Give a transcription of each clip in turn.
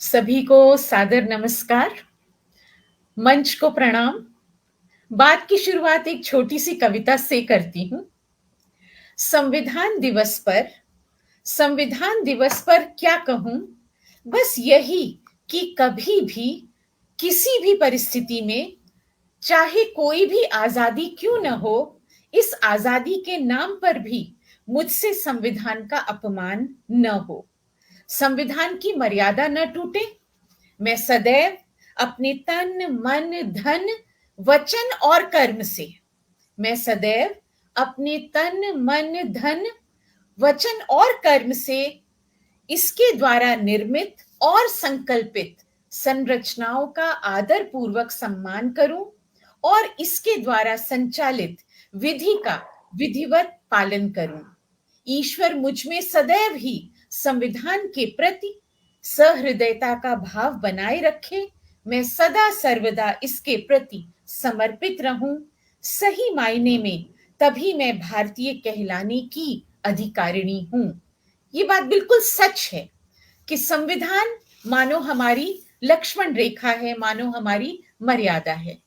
सभी को सादर नमस्कार, मंच को प्रणाम। बात की शुरुआत एक छोटी-सी कविता से करती हूँ। संविधान दिवस पर संविधान दिवस पर क्या कहूँ? बस यही कि कभी भी, किसी भी परिस्थिति में, चाहे कोई भी आज़ादी क्यों न हो, इस आज़ादी के नाम पर भी मुझसे संविधान का अपमान न हो। संविधान की मर्यादा न टूटे, मैं सदैव अपने तन, मन, धन, वचन और कर्म से मैं सदैव अपने तन, मन, धन, वचन और कर्म से इसके द्वारा निर्मित और संकल्पित संरचनाओं का आदर पूर्वक सम्मान करूं और इसके द्वारा संचालित विधि का विधिवत पालन करूं। ईश्वर मुझ में सदैव ही संविधान के प्रति सहृदयता का भाव बनाए रखे। मैं सदा सर्वदा इसके प्रति समर्पित रहूं। सही मायने में तभी मैं भारतीय कहलाने की अधिकारिणी हूं। ये बात बिल्कुल सच है कि संविधान मानो हमारी लक्ष्मण रेखा है, मानो हमारी मर्यादा है।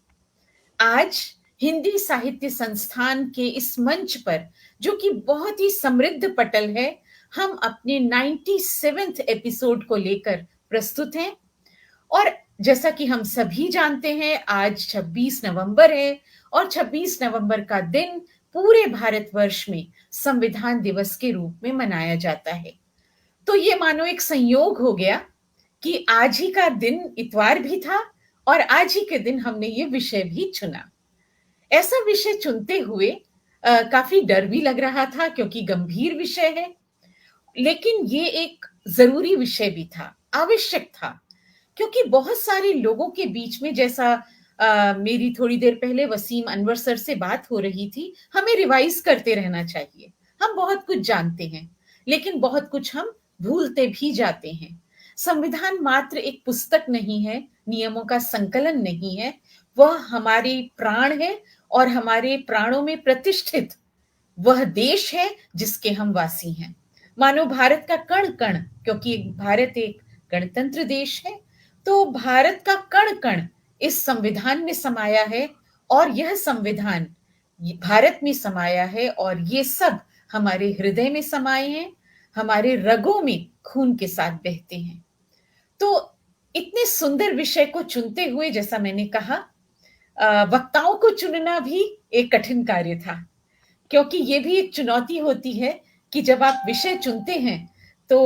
आज हिंदी साहित्य संस्थान के इस मंच पर, जो कि बहुत ही समृद्ध पटल है, हम अपने 97th एपिसोड को लेकर प्रस्तुत हैं। और जैसा कि हम सभी जानते हैं, आज 26 नवंबर है और 26 नवंबर का दिन पूरे भारतवर्ष में संविधान दिवस के रूप में मनाया जाता है। तो ये मानो एक संयोग हो गया कि आज ही का दिन इतवार भी था और आज ही के दिन हमने ये विषय भी चुना। ऐसा विषय चुनते हुए काफी डर भी लग रहा था क्योंकि गंभीर विषय है, लेकिन ये एक जरूरी विषय भी था, आवश्यक था, क्योंकि बहुत सारे लोगों के बीच में, जैसा मेरी थोड़ी देर पहले वसीम अनवर सर से बात हो रही थी, हमें रिवाइज करते रहना चाहिए। हम बहुत कुछ जानते हैं, लेकिन बहुत कुछ हम भूलते भी जाते हैं। संविधान मात्र एक पुस्तक नहीं है, नियमों का संकलन नहीं है, वह हमारे प्राण है और हमारे प्राणों में प्रतिष्ठित वह देश है जिसके हम वासी हैं। मानो भारत का कण कण, क्योंकि भारत एक गणतंत्र देश है, तो भारत का कण कण इस संविधान में समाया है और यह संविधान भारत में समाया है और ये सब हमारे हृदय में समाये हैं, हमारे रगों में खून के साथ बहते हैं। तो इतने सुंदर विषय को चुनते हुए, जैसा मैंने कहा, वक्ताओं को चुनना भी एक कठिन कार्य था, क्योंकि ये भी एक चुनौती होती है कि जब आप विषय चुनते हैं तो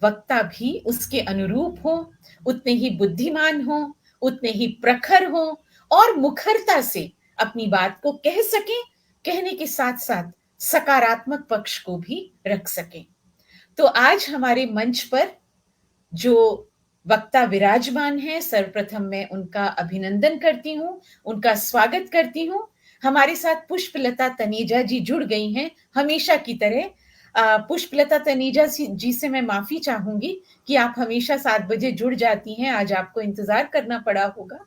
वक्ता भी उसके अनुरूप हो, उतने ही बुद्धिमान हो, उतने ही प्रखर हो और मुखरता से अपनी बात को कह सकें, कहने के साथ साथ सकारात्मक पक्ष को भी रख सकें। तो आज हमारे मंच पर जो वक्ता विराजमान है, सर्वप्रथम मैं उनका अभिनंदन करती हूँ, उनका स्वागत करती हूँ। हमारे साथ पुष्पलता तनेजा जी जुड़ गई हैं, हमेशा की तरह। पुष्पलता तनेजा जी से मैं माफी चाहूंगी कि आप हमेशा 7 बजे जुड़ जाती हैं, आज आपको इंतजार करना पड़ा होगा,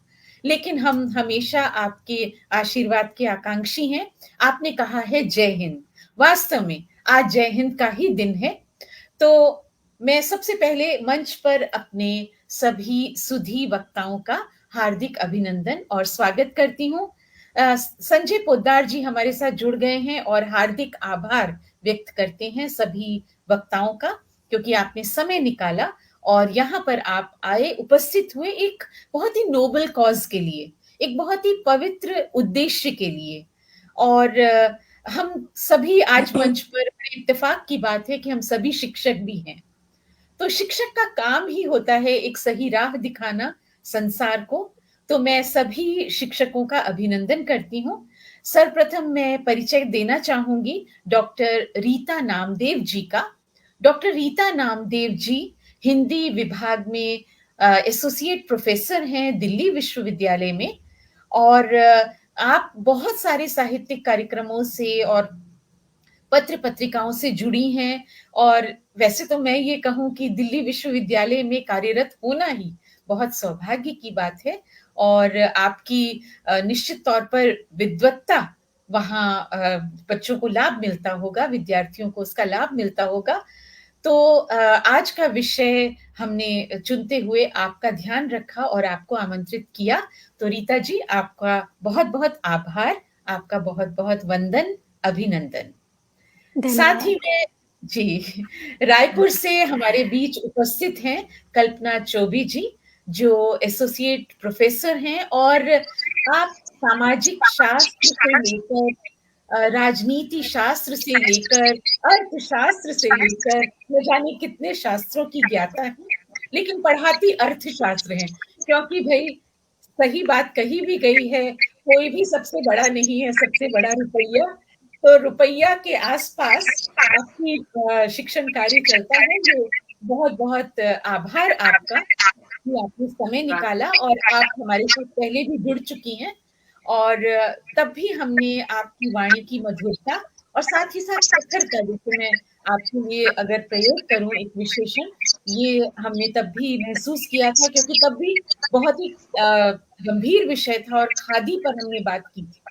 लेकिन हम हमेशा आपके आशीर्वाद के आकांक्षी हैं। आपने कहा है जय हिंद, वास्तव में आज जय हिंद का ही दिन है। तो मैं सबसे पहले मंच पर अपने सभी सुधी वक्ताओं का हार्दिक अभिनंदन और स्वागत करती हूँ। संजय पोद्दार जी हमारे साथ जुड़ गए हैं और हार्दिक आभार व्यक्त करते हैं सभी वक्ताओं का, क्योंकि आपने समय निकाला और यहाँ पर आप आए, उपस्थित हुए एक बहुत ही नोबल कॉज के लिए, एक बहुत ही पवित्र उद्देश्य के लिए। और हम सभी आज मंच पर, बड़े इत्तेफाक की बात है कि हम सभी शिक्षक भी हैं। तो शिक्षक का काम ही होता है एक सही राह दिखाना संसार को। तो मैं सभी शिक्षकों का अभिनंदन करती हूँ। सर्वप्रथम मैं परिचय देना चाहूंगी डॉक्टर रीता नामदेव जी का। डॉक्टर रीता नामदेव जी हिंदी विभाग में एसोसिएट प्रोफेसर हैं दिल्ली विश्वविद्यालय में, और आप बहुत सारे साहित्यिक कार्यक्रमों से और पत्र पत्रिकाओं से जुड़ी हैं। और वैसे तो मैं ये कहूँ कि दिल्ली विश्वविद्यालय में कार्यरत होना ही बहुत सौभाग्य की बात है, और आपकी निश्चित तौर पर विद्वत्ता वहाँ बच्चों को लाभ मिलता होगा, विद्यार्थियों को उसका लाभ मिलता होगा। तो आज का विषय हमने चुनते हुए आपका ध्यान रखा और आपको आमंत्रित किया। तो रीता जी, आपका बहुत-बहुत आभार, आपका बहुत-बहुत वंदन, अभिनंदन। साथ ही धन्यवाद। में जी, रायपुर से हमारे बीच उपस्थित हैं कल्पना चौबे जी, जो एसोसिएट प्रोफेसर हैं और आप सामाजिक शास्त्र से लेकर राजनीति शास्त्र से लेकर, अर्थशास्त्र से लेकर न जाने कितने शास्त्रों की ज्ञाता हैं, लेकिन पढ़ाती अर्थशास्त्र हैं, क्योंकि भई सही बात कही भी गई है, कोई भी सबसे बड़ा नहीं है, सबसे बड़ा रुपया। तो रुपया के आस-पास आपकी शिक्षण कार्य चलता है, जो बहुत-बहुत आभार आपका कि आपने समय निकाला और आप हमारे साथ पहले भी जुड़ चुकी हैं और तब भी हमने आपकी वाणी की मधुरता और साथ ही साथ प्रखरता, जैसे मैं आपके लिए अगर प्रयोग करूँ एक विशेषण, ये हमने तब भी महसूस किया था क्योंकि तब भी बहुत ही गंभीर विषय था और खादी पर हमने बात की थी।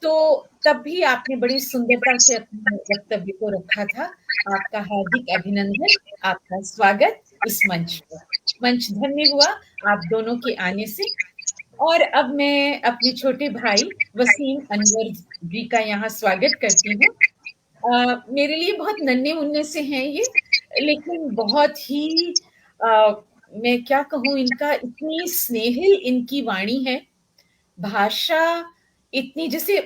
तो तब भी आपने बड़ी सुंदरता से अपने वक्तव्य को रखा था। आपका हार्दिक अभिनंदन, आपका स्वागत इस मंच पर। मंच धन्य हुआ आप दोनों के आने से। और अब मैं अपने छोटे भाई वसीम अनवर जी का यहाँ स्वागत करती हूँ। मेरे लिए बहुत नन्हे-मुन्ने से हैं ये, लेकिन बहुत ही मैं क्या कहूँ, इनका इतनी स्नेहिल इनकी वाणी है, भाषा इतनी जैसे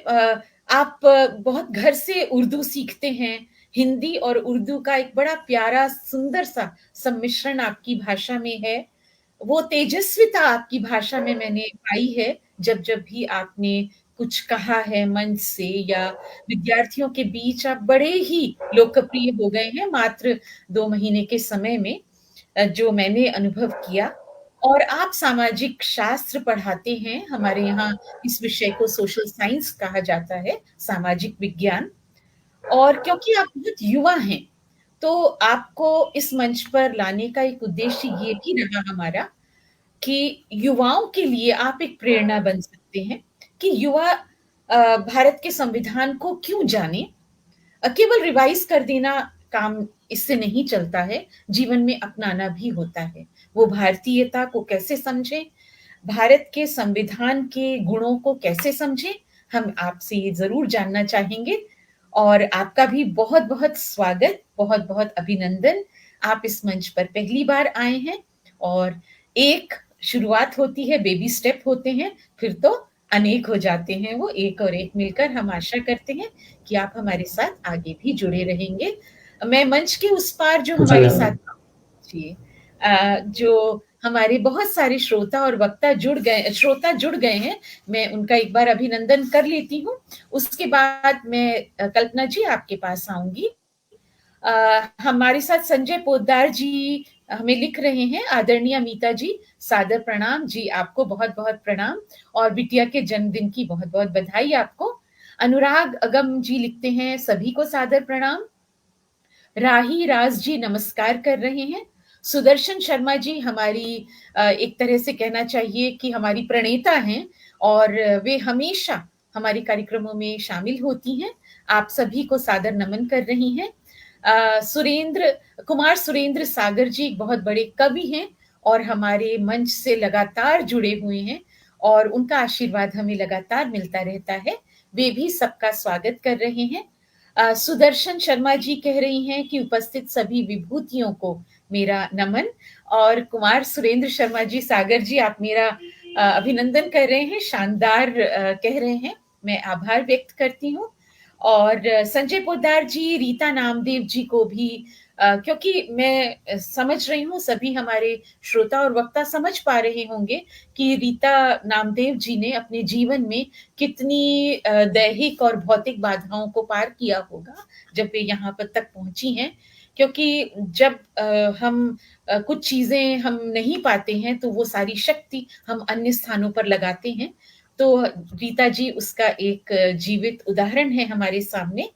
आप बहुत घर से उर्दू सीखते हैं, हिंदी और उर्दू का एक बड़ा प्यारा सुंदर-सा सम्मिश्रण आपकी भाषा में है। वो तेजस्विता आपकी भाषा में मैंने पाई है, जब-जब भी आपने कुछ कहा है मंच से या विद्यार्थियों के बीच आप बड़े ही लोकप्रिय हो गए हैं मात्र 2 महीने के समय में, जो मैंने अनुभव किया। और आप सामाजिक शास्त्र पढ़ाते हैं, हमारे यहाँ इस विषय को सोशल साइंस कहा जाता है, सामाजिक विज्ञान। और क्योंकि आप बहुत युवा हैं, तो आपको इस मंच पर लाने का एक उद्देश्य ये भी रहा हमारा कि युवाओं के लिए आप एक प्रेरणा बन सकते हैं कि युवा भारत के संविधान को क्यों जाने। केवल रिवाइज कर देना काम इससे नहीं चलता है, जीवन में अपनाना भी होता है। वो भारतीयता को कैसे समझें, भारत के संविधान के गुणों को कैसे समझें, हम आपसे ये ज़रूर जानना चाहेंगे। और आपका भी बहुत-बहुत स्वागत, बहुत-बहुत अभिनंदन। आप इस मंच पर पहली बार आए हैं और एक शुरुआत होती है, बेबी स्टेप होते हैं, फिर तो अनेक हो जाते हैं वो, एक और एक मिलकर। हम आशा करते हैं कि आप हमारे साथ आगे भी जुड़े रहेंगे। मैं मंच के उस पार जो हमारे साथ जी जो हमारे बहुत सारे श्रोता जुड़ गए हैं, मैं उनका एक बार अभिनंदन कर लेती हूँ। उसके बाद मैं कल्पना जी आपके पास आऊँगी। हमारे साथ संजय पोद्दार जी हमें लिख रहे हैं, आदरणीय मीता जी, सादर प्रणाम। जी, आपको बहुत-बहुत प्रणाम और बिटिया के जन्मदिन की बहुत-बहुत बधाई आपको। अनुराग अगम जी लिखते हैं, सभी को सादर प्रणाम। राही राज जी नमस्कार कर रहे हैं। सुदर्शन शर्मा जी हमारी एक तरह से कहना चाहिए कि हमारी प्रणेता हैं और वे हमेशा हमारे कार्यक्रमों में शामिल होती हैं। आप सभी को सादर नमन कर रही हैं। सुरेंद्र सागर जी एक बहुत बड़े कवि हैं और हमारे मंच से लगातार जुड़े हुए हैं और उनका आशीर्वाद हमें लगातार मिलता रहता है। वे भी सबका स्वागत कर रहे हैं। सुदर्शन शर्मा जी कह रही हैं कि उपस्थित सभी विभूतियों को मेरा नमन। और कुमार सुरेंद्र शर्मा जी, सागर जी आप मेरा अभिनंदन कर रहे हैं, शानदार कह रहे हैं, मैं आभार व्यक्त करती हूँ। और संजय पोद्दार जी, रीता नामदेव जी को भी क्योंकि मैं समझ रही हूँ सभी हमारे श्रोता और वक्ता समझ पा रहे होंगे कि रीता नामदेव जी ने अपने जीवन में कितनी दैहिक और भौतिक बाधाओं को पार किया होगा जब वे यहाँ पर तक पहुँची हैं। क्योंकि जब हम कुछ चीज़ें हम नहीं पाते हैं तो वो सारी शक्ति हम अन्य स्थानों पर लगाते हैं। तो रीता जी उसका एक जीवित उदाहरण है हमारे सामने।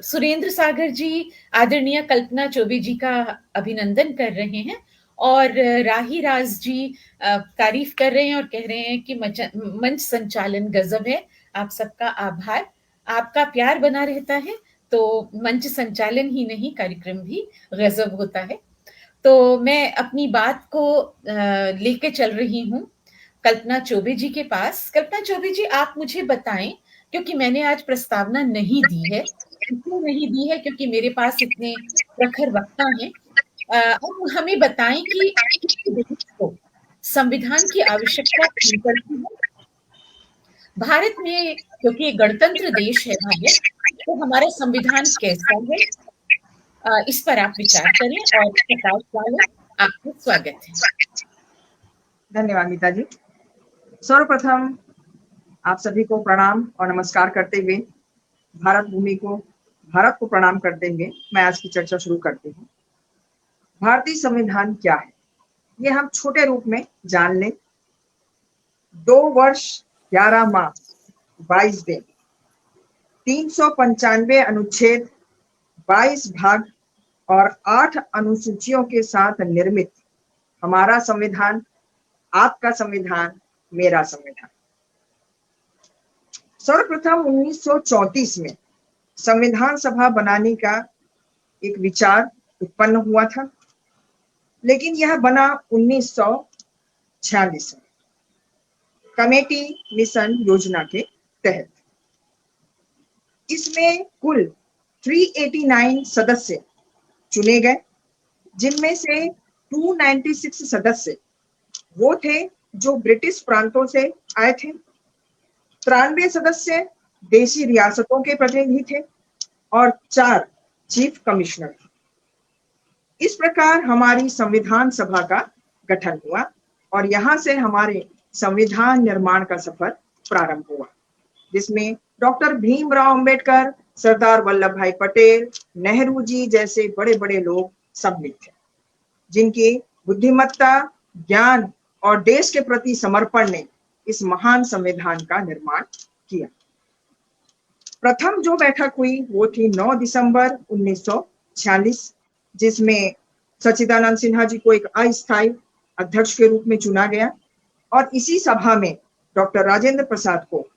सुरेंद्र सागर जी आदरणीय कल्पना चौबे जी का अभिनंदन कर रहे हैं और राही राज जी तारीफ कर रहे हैं और कह रहे हैं कि मंच संचालन गजब है। आप सबका आभार। आपका प्यार बना रहता है तो मंच संचालन ही नहीं, कार्यक्रम भी गज़ब होता है। तो मैं अपनी बात को लेके चल रही हूँ कल्पना चौबे जी के पास। कल्पना चौबे जी, आप मुझे बताएँ, क्योंकि मैंने आज प्रस्तावना नहीं दी है। इसलिए नहीं दी है क्योंकि मेरे पास इतने प्रखर वक्ता हैं। आप हमें बताएँ कि किसी देश को संविधान की आवश्यकता क्यों पड़ती है? भारत में, क्योंकि ये गणतंत्र देश है भारत, तो हमारा संविधान कैसा है? इस पर आप विचार करें और प्रकाश डालें। आपका स्वागत है। धन्यवाद नीता जी। सर्वप्रथम आप सभी को प्रणाम और नमस्कार करते हुए भारत को प्रणाम करते हुए मैं आज की चर्चा शुरू करती हूँ। भारतीय संविधान क्या है, ये हम छोटे रूप में जान लें। 2 वर्ष 11 माह 22 दिन, 395 अनुच्छेद, 22 भाग और 8 अनुसूचियों के साथ निर्मित हमारा संविधान, आपका संविधान, मेरा संविधान। सर्वप्रथम 1934 में संविधान सभा बनाने का एक विचार उत्पन्न हुआ था, लेकिन यह बना 1946 में कमेटी मिशन योजना के तहत। इसमें कुल 389 सदस्य चुने गए, जिनमें से 296 सदस्य वो थे जो ब्रिटिश प्रांतों से आए थे, 93 सदस्य देशी रियासतों के प्रतिनिधि थे और 4 चीफ कमिश्नर थे। इस प्रकार हमारी संविधान सभा का गठन हुआ और यहाँ से हमारे संविधान निर्माण का सफर प्रारंभ हुआ, जिसमें डॉक्टर भीमराव अंबेडकर, सरदार वल्लभ भाई पटेल, नेहरू जी जैसे बड़े बड़े लोग सम्मिलित थे, जिनकी बुद्धिमत्ता, ज्ञान और देश के प्रति समर्पण ने इस महान संविधान का निर्माण किया। प्रथम जो बैठक हुई वो थी 9 दिसंबर 1946, जिसमें सच्चिदानंद सिन्हा जी को एक अस्थायी अध्यक्ष के रूप में चुना गया और इसी सभा में डॉक्टर राजेंद्र प्रसाद को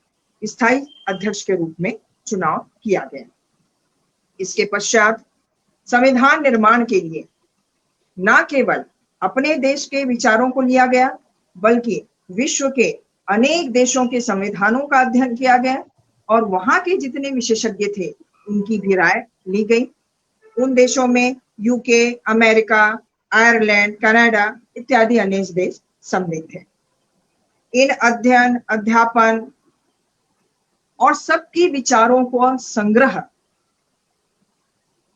स्थायी अध्यक्ष के रूप में चुनाव किया गया। इसके पश्चात संविधान निर्माण के लिए न केवल अपने देश के विचारों को लिया गया, बल्कि विश्व के अनेक देशों के संविधानों का अध्ययन किया गया और वहां के जितने विशेषज्ञ थे उनकी भी राय ली गई। उन देशों में यूके, अमेरिका, आयरलैंड, कनाडा इत्यादि अनेक देश सम्मिलित थे। इन अध्ययन, अध्यापन और सबकी विचारों को संग्रह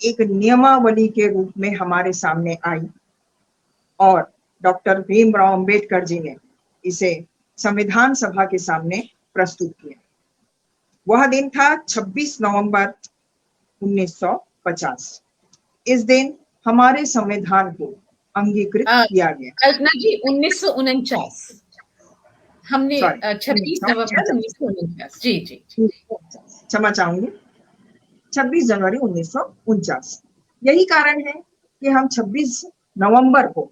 एक नियमावली के रूप में हमारे सामने आई और डॉक्टर भीमराव अंबेडकर जी ने इसे संविधान सभा के सामने प्रस्तुत किया। वह दिन था 26 नवंबर 1950। इस दिन हमारे संविधान को अंगीकृत किया गया। कल्पना जी, 1949 हमने 26 नवंबर 1949। जी जी, क्षमा चाहूंगी, 26 जनवरी 1949। यही कारण है कि हम 26 नवंबर को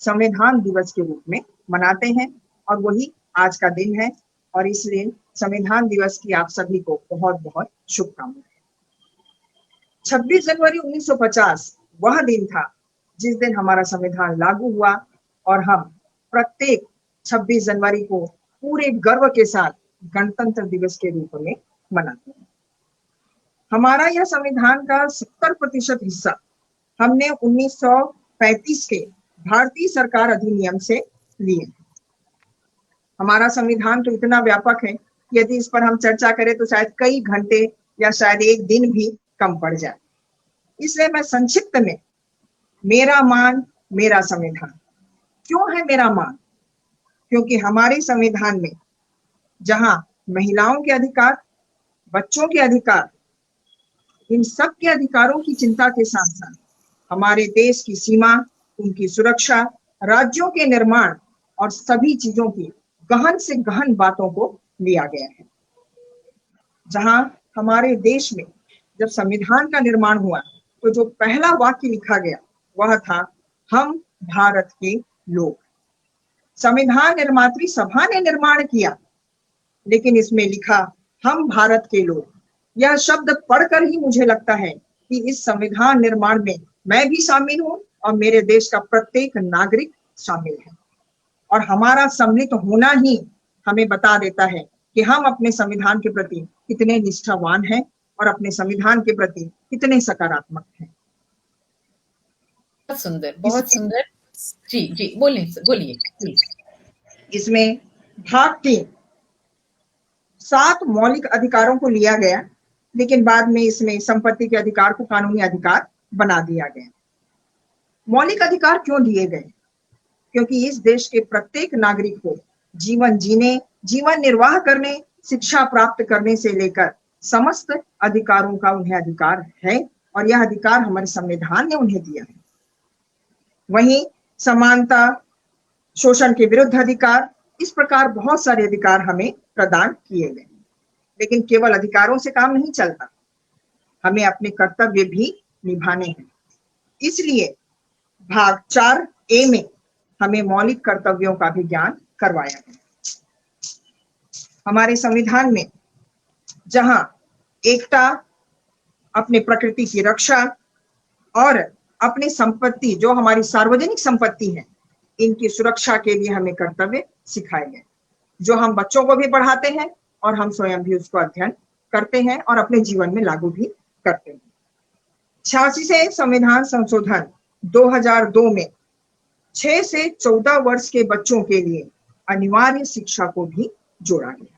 संविधान दिवस के रूप में मनाते हैं और वही आज का दिन है और इसलिए संविधान दिवस की आप सभी को बहुत बहुत शुभकामनाएं। 26 जनवरी 1950 वह दिन था जिस दिन हमारा संविधान लागू हुआ और हम प्रत्येक 26 जनवरी को पूरे गर्व के साथ गणतंत्र दिवस के रूप में मनाते हैं। हमारा यह संविधान का 70% हिस्सा हमने 1935 के भारतीय सरकार अधिनियम से लिए। हमारा संविधान तो इतना व्यापक है, यदि इस पर हम चर्चा करें तो शायद कई घंटे या शायद एक दिन भी कम पड़ जाए। इसलिए मैं संक्षिप्त में मेरा मान मेरा संविधान। क्यों है मेरा मान? क्योंकि हमारे संविधान में जहां महिलाओं के अधिकार, बच्चों के अधिकार, इन सब के अधिकारों की चिंता के साथ साथ हमारे देश की सीमा, उनकी सुरक्षा, राज्यों के निर्माण और सभी चीजों की गहन से गहन बातों को लिया गया है। जहां हमारे देश में जब संविधान का निर्माण हुआ तो जो पहला वाक्य लिखा गया वह था, हम भारत के लोग। संविधान निर्मात्री सभा ने निर्माण किया, लेकिन इसमें लिखा हम भारत के लोग। यह शब्द पढ़कर ही मुझे लगता है कि इस संविधान निर्माण में मैं भी शामिल हूं और मेरे देश का प्रत्येक नागरिक शामिल है। और हमारा सम्मिलित होना ही हमें बता देता है कि हम अपने संविधान के प्रति कितने निष्ठावान हैं और अपने संविधान के प्रति कितने सकारात्मक हैं। बहुत सुंदर, बहुत सुंदर। जी जी, बोलिए प्लीज। इसमें भाग 3 7 मौलिक अधिकारों को लिया गया, लेकिन बाद में इसमें संपत्ति के अधिकार को कानूनी अधिकार बना दिया गया। मौलिक अधिकार क्यों दिए गए? क्योंकि इस देश के प्रत्येक नागरिक को जीवन जीने, जीवन निर्वाह करने, शिक्षा प्राप्त करने से लेकर समस्त अधिकारों का उन्हें अधिकार है और यह अधिकार हमारे संविधान ने उन्हें दिया है। वहीं समानता, शोषण के विरुद्ध अधिकार, इस प्रकार बहुत सारे अधिकार हमें प्रदान किए गए। लेकिन केवल अधिकारों से काम नहीं चलता, हमें अपने कर्तव्य भी निभाने हैं। इसलिए भाग 4A में हमें मौलिक कर्तव्यों का भी ज्ञान करवाया गया। हमारे संविधान में जहां एकता, अपने प्रकृति की रक्षा और अपनी संपत्ति, जो हमारी सार्वजनिक संपत्ति है, इनकी सुरक्षा के लिए हमें कर्तव्य सिखाए गए, जो हम बच्चों को भी पढ़ाते हैं और हम स्वयं भी उसको अध्ययन करते हैं और अपने जीवन में लागू भी करते हैं। 86 संविधान संशोधन 2002 में 6 से 14 वर्ष के बच्चों के लिए अनिवार्य शिक्षा को भी जोड़ा गया।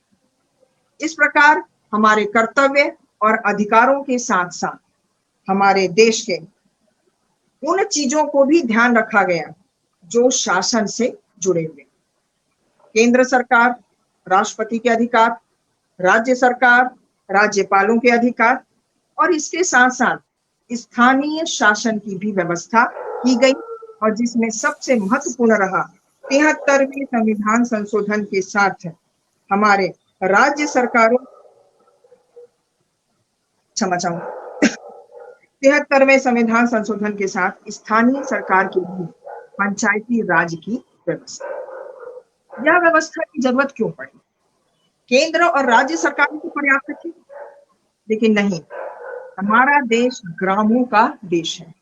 इस प्रकार हमारे कर्तव्य और अधिकारों के साथ साथ हमारे देश के उन चीजों को भी ध्यान रखा गया जो शासन से जुड़े हुए। केंद्र सरकार, राष्ट्रपति के अधिकार, राज्य सरकार, राज्यपालों के अधिकार और इसके साथ साथ स्थानीय शासन की भी व्यवस्था की गई और जिसमें सबसे महत्वपूर्ण रहा 73वें संविधान संशोधन के साथ हमारे राज्य सरकारों, क्षमा चाहूंगा, 73वें संविधान संशोधन के साथ स्थानीय सरकार के लिए पंचायती राज की व्यवस्था। यह व्यवस्था की जरूरत क्यों पड़ी? केंद्र और राज्य सरकार तो पर्याप्त थी, लेकिन नहीं, हमारा देश ग्रामों का देश है,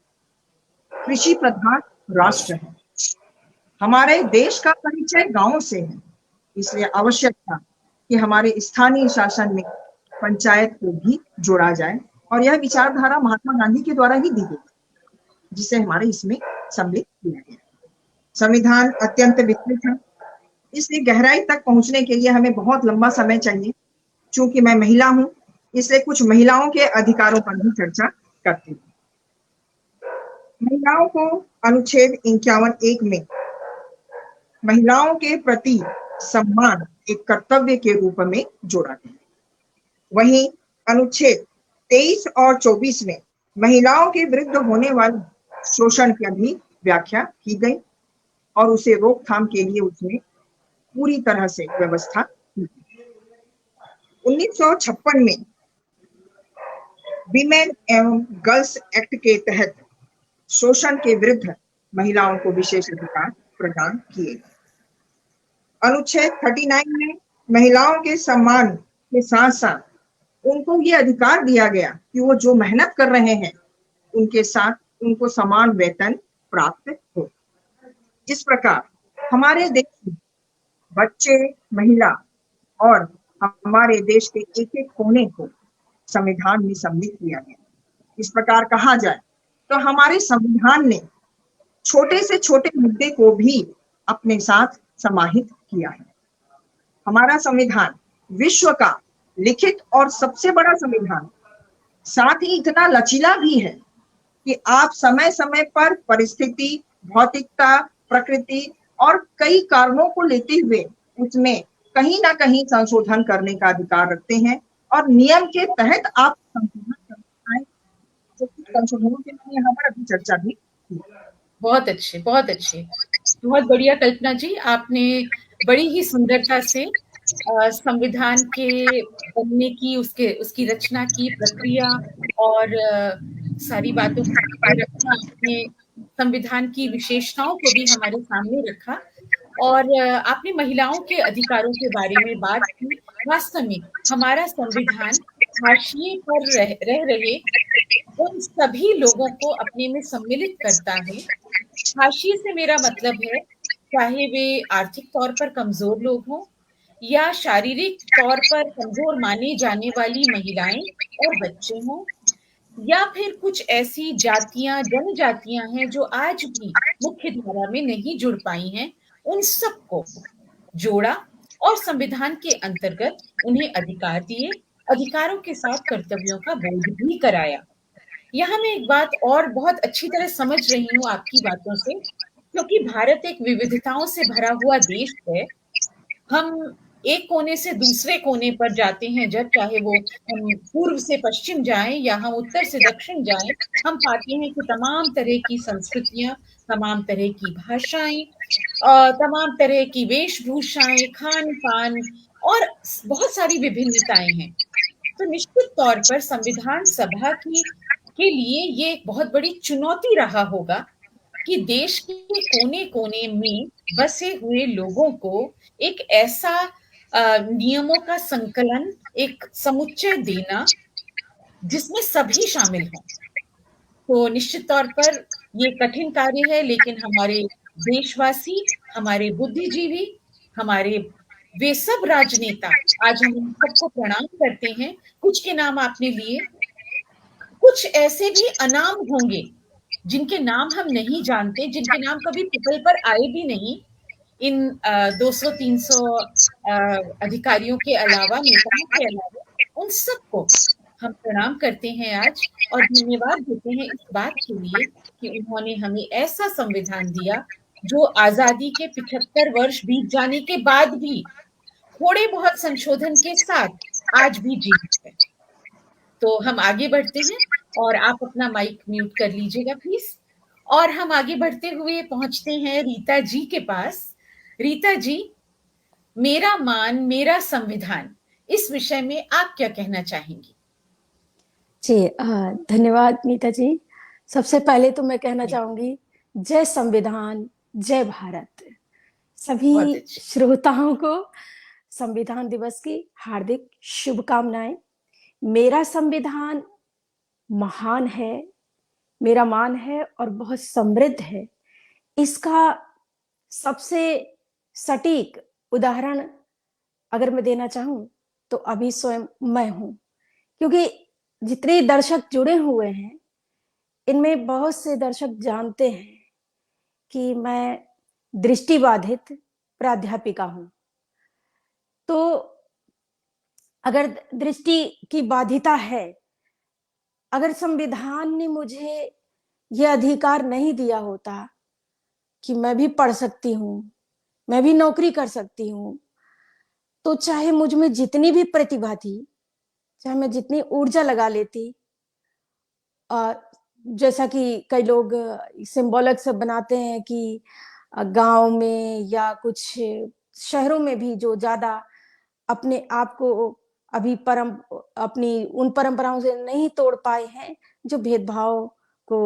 कृषि प्रधान राष्ट्र है, हमारे देश का परिचय गांव से है। इसलिए आवश्यक था कि हमारे स्थानीय शासन में पंचायत को भी जोड़ा जाए और यह विचारधारा महात्मा गांधी के द्वारा ही दी गई, जिसे हमारे इसमें सम्मिलित किया गया। संविधान अत्यंत विस्तृत है, इसलिए गहराई तक पहुंचने के लिए हमें बहुत लंबा समय चाहिए। चूंकि मैं महिला हूं, इसलिए कुछ महिलाओं के अधिकारों पर भी चर्चा करती हूँ। महिलाओं को अनुच्छेद 51(1) में महिलाओं के प्रति सम्मान एक कर्तव्य के रूप में जोड़ा गया। वहीं अनुच्छेद 23 और 24 में महिलाओं के विरुद्ध होने वाले शोषण की भी व्याख्या की गई और उसे रोकथाम के लिए उसमें पूरी तरह से व्यवस्था की। 1956 में विमेन एवं गर्ल्स एक्ट के तहत शोषण के विरुद्ध महिलाओं को विशेष अधिकार प्रदान किए गए। अनुच्छेद 39 में महिलाओं के सम्मान के साथ साथ उनको ये अधिकार दिया गया कि वो जो मेहनत कर रहे हैं उनके साथ उनको समान वेतन प्राप्त हो। इस प्रकार हमारे देश में बच्चे, महिला और हमारे देश के एक एक कोने को संविधान में सम्मिलित किया गया। इस प्रकार कहा जाए तो हमारे संविधान ने छोटे से छोटे मुद्दे को भी अपने साथ समाहित किया है। हमारा संविधान विश्व का लिखित और सबसे बड़ा संविधान, साथ ही इतना लचीला भी है कि आप समय समय पर परिस्थिति, भौतिकता, प्रकृति और कई कारणों को लेते हुए उसमें कहीं ना कहीं संशोधन करने का अधिकार रखते हैं और नियम के तहत आप संशोधन करते हैं, जो कुछ संशोधनों के लिए यहाँ पर अभी चर्चा भी की। बहुत अच्छे, बहुत अच्छे, बहुत बढ़िया कल्पना जी। आपने बड़ी ही सुंदरता से संविधान के बनने की, उसकी रचना की प्रक्रिया और सारी बातों को रखा, आपने संविधान की विशेषताओं को भी हमारे सामने रखा और आपने महिलाओं के अधिकारों के बारे में बात की। वास्तव में हमारा संविधान हाशिए पर रह रहे उन सभी लोगों को अपने में सम्मिलित करता है। हाशिए से मेरा मतलब है, चाहे वे आर्थिक तौर पर कमजोर लोग हों या शारीरिक तौर पर कमजोर मानी जाने वाली महिलाएं और बच्चे हों, या फिर कुछ ऐसी जातियां जनजातियां हैं जो आज भी मुख्य धारा में नहीं जुड़ पाई हैं, उन सबको जोड़ा और संविधान के अंतर्गत उन्हें अधिकार दिए, अधिकारों के साथ कर्तव्यों का बोध भी कराया। यहाँ मैं एक बात और बहुत अच्छी तरह समझ रही हूँ आपकी बातों से, क्योंकि भारत एक विविधताओं से भरा हुआ देश है। हम एक कोने से दूसरे कोने पर जाते हैं, जब चाहे वो हम पूर्व से पश्चिम जाएं या हम उत्तर से दक्षिण जाएं, हम पाते हैं कि तमाम तरह की संस्कृतियां, तमाम तरह की भाषाएं, तमाम तरह की वेशभूषाएं, खान पान और बहुत सारी विभिन्नताएं हैं। तो निश्चित तौर पर संविधान सभा की के लिए ये एक बहुत बड़ी चुनौती रहा होगा कि देश के कोने-कोने में बसे हुए लोगों को एक ऐसा नियमों का संकलन, एक समुच्चय देना जिसमें सभी शामिल हों। तो निश्चित तौर पर ये कठिन कार्य है, लेकिन हमारे देशवासी, हमारे बुद्धिजीवी, हमारे वे सब राजनेता, आज हम उन सबको प्रणाम करते हैं। कुछ के नाम आपने लिए, कुछ ऐसे भी अनाम होंगे जिनके नाम हम नहीं जानते, जिनके नाम कभी पटल पर आए भी नहीं। इन 200-300 अधिकारियों के अलावा, नेताओं के अलावा, उन सबको हम प्रणाम करते हैं आज और धन्यवाद देते हैं इस बात के लिए कि उन्होंने हमें ऐसा संविधान दिया जो आजादी के 75 वर्ष बीत जाने के बाद भी थोड़े बहुत संशोधन के साथ आज भी जीवित है। तो हम आगे बढ़ते हैं और आप अपना माइक म्यूट कर लीजिएगा प्लीज। और हम आगे बढ़ते हुए पहुंचते हैं रीता जी के पास। रीता जी, मेरा मान मेरा संविधान, इस विषय में आप क्या कहना चाहेंगी? जी, धन्यवाद नीता जी। सबसे पहले तो मैं कहना चाहूंगी, जय संविधान, जय भारत। बहुत सभी अच्छी। श्रोताओं को संविधान दिवस की हार्दिक शुभकामनाएं। मेरा संविधान महान है, मेरा मान है और बहुत समृद्ध है। इसका सबसे सटीक उदाहरण अगर मैं देना चाहूं तो अभी स्वयं मैं हूं, क्योंकि जितने दर्शक जुड़े हुए हैं इनमें बहुत से दर्शक जानते हैं कि मैं दृष्टिबाधित प्राध्यापिका हूं। तो अगर दृष्टि की बाधिता है, अगर संविधान ने मुझे यह अधिकार नहीं दिया होता कि मैं भी पढ़ सकती हूं, मैं भी नौकरी कर सकती हूं, तो चाहे मुझ में जितनी भी प्रतिभा थी, चाहे मैं जितनी ऊर्जा लगा लेती, जैसा कि कई लोग सिंबॉलिक से बनाते हैं कि गांव में या कुछ शहरों में भी जो ज्यादा अपने आप को अभी अपनी उन परंपराओं से नहीं तोड़ पाए हैं जो भेदभाव को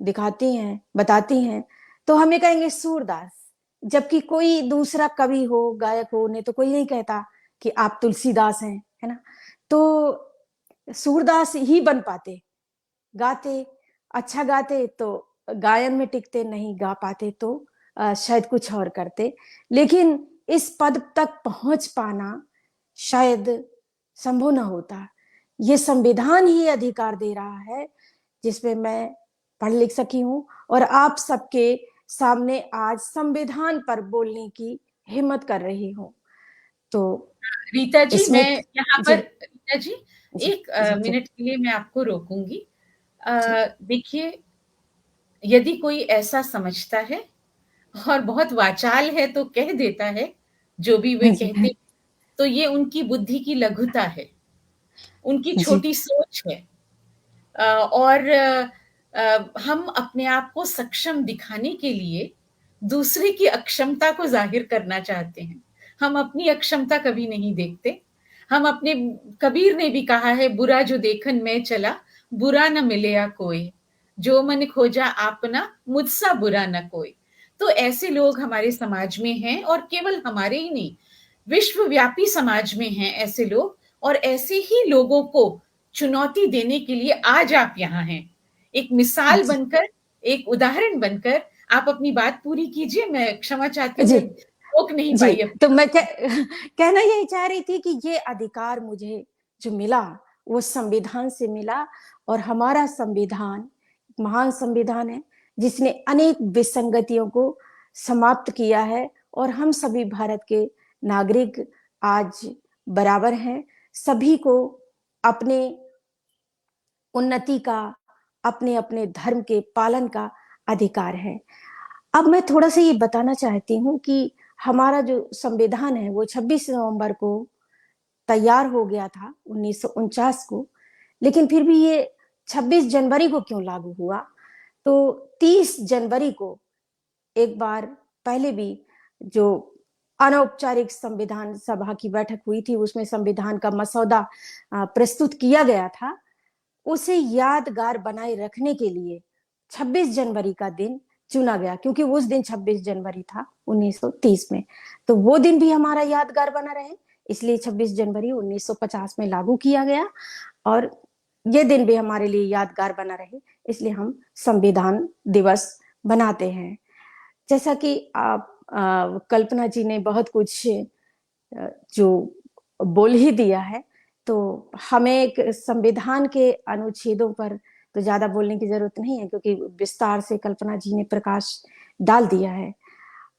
दिखाती हैं, बताती हैं, तो हमें कहेंगे सूरदास। जबकि कोई दूसरा कवि हो, गायक हो, उन्हें तो कोई नहीं कहता कि आप तुलसीदास हैं, है ना। तो सूरदास ही बन पाते, गाते, अच्छा गाते तो गायन में टिकते, नहीं गा पाते तो शायद कुछ और करते। लेकिन इस पद तक पहुंच पाना शायद संभव न होता। ये संविधान ही अधिकार दे रहा है जिसमें मैं पढ़ लिख सकी हूं और आप सबके सामने आज संविधान पर बोलने की हिम्मत कर रही हूं। तो रीता जी, इसमें मैं यहाँ जी पर रीता जी जी एक जी जी मिनट के लिए मैं आपको रोकूंगी। जी देखिए, यदि कोई ऐसा समझता है और बहुत वाचाल है तो कह देता है जो भी वे जी कहते, तो ये उनकी बुद्धि की लघुता है, उनकी जी छोटी सोच है। और हम अपने आप को सक्षम दिखाने के लिए दूसरे की अक्षमता को जाहिर करना चाहते हैं। हम अपनी अक्षमता कभी नहीं देखते। हम अपने कबीर ने भी कहा है, बुरा जो देखन मैं चला, बुरा न मिलया कोई, जो मन खोजा आपना, मुझसा बुरा न कोई। तो ऐसे लोग हमारे समाज में हैं और केवल हमारे ही नहीं, विश्वव्यापी समाज में हैं ऐसे लोग। और ऐसे ही लोगों को चुनौती देने के लिए आज आप यहाँ हैं। एक मिसाल बनकर, एक उदाहरण बनकर आप अपनी बात पूरी कीजिए। मैं क्षमा चाहती हूँ, जी, मैं रोक नहीं जी। पाई तो अपनी मैं बात कहना यही चाह रही थी कि ये अधिकार मुझे जो मिला, वो संविधान से मिला, और हमारा संविधान महान संविधान है, जिसने अनेक विसंगतियों को समाप्त किया है, और हम सभी भारत के नागरिक आज बराबर हैं। सभी को अपने उन्नति का, अपने-अपने धर्म के पालन का अधिकार है। अब मैं थोड़ा-सा ये बताना चाहती हूँ कि हमारा जो संविधान है, वो 26 नवंबर को तैयार हो गया था, 1949 को, लेकिन फिर भी ये 26 जनवरी को क्यों लागू हुआ? तो 30 जनवरी को एक बार पहले भी जो अनौपचारिक संविधान सभा की बैठक हुई थी, उसमें संविधान का मसौदा प्रस्तुत किया गया था। उसे यादगार बनाए रखने के लिए 26 जनवरी का दिन चुना गया, क्योंकि उस दिन 26 जनवरी था 1930 में। तो वो दिन भी हमारा यादगार बना रहे, इसलिए 26 जनवरी 1950 में लागू किया गया, और ये दिन भी हमारे लिए यादगार बना रहे, इसलिए हम संविधान दिवस बनाते हैं। जैसा कि आप कल्पना जी ने बहुत कुछ जो बोल ही दिया है, तो हमें एक संविधान के अनुच्छेदों पर तो ज्यादा बोलने की जरूरत नहीं है, क्योंकि विस्तार से कल्पना जी ने प्रकाश डाल दिया है।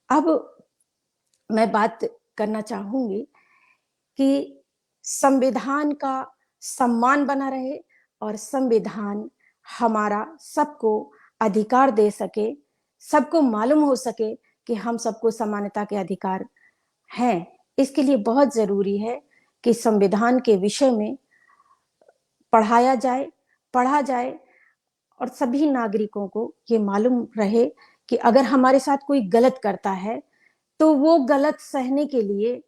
अब मैं बात करना चाहूंगी कि संविधान का सम्मान बना रहे, और संविधान हमारा सबको अधिकार दे सके, सबको मालूम हो सके कि हम सबको समानता के अधिकार हैं। इसके लिए बहुत जरूरी है कि संविधान के विषय में पढ़ाया जाए, पढ़ा जाए, और सभी नागरिकों को ये मालूम रहे कि अगर हमारे साथ कोई गलत करता है, तो वो गलत सहने के लिए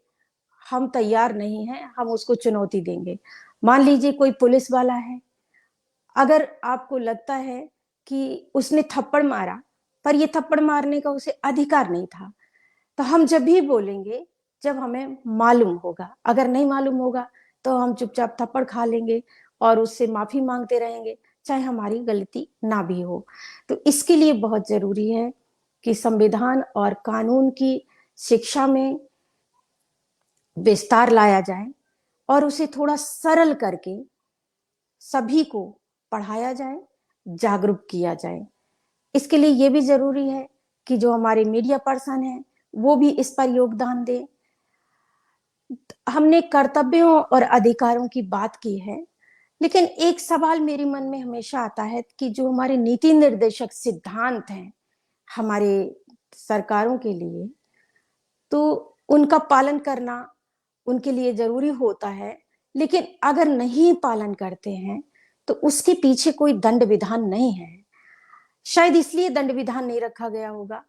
हम तैयार नहीं हैं, हम उसको चुनौती देंगे। मान लीजिए कोई पुलिस वाला है, अगर आपको लगता है कि उसने थप्पड़ मारा, पर ये थप्पड़ मारने का उसे अधिकार नहीं था, तो हम जब भी बोलेंगे जब हमें मालूम होगा। अगर नहीं मालूम होगा तो हम चुपचाप थप्पड़ खा लेंगे और उससे माफी मांगते रहेंगे, चाहे हमारी गलती ना भी हो। तो इसके लिए बहुत जरूरी है कि संविधान और कानून की शिक्षा में विस्तार लाया जाए, और उसे थोड़ा सरल करके सभी को पढ़ाया जाए, जागरूक किया जाए। इसके लिए ये भी जरूरी है कि जो हमारे मीडिया पर्सन हैं, वो भी इस पर योगदान दें। हमने कर्तव्यों और अधिकारों की बात की है, लेकिन एक सवाल मेरे मन में हमेशा आता है कि जो हमारे नीति निर्देशक सिद्धांत हैं हमारे सरकारों के लिए, तो उनका पालन करना उनके लिए जरूरी होता है, लेकिन अगर नहीं पालन करते हैं तो उसके पीछे कोई दंड विधान नहीं है। शायद इसलिए दंड विधान नहीं रखा गया होगा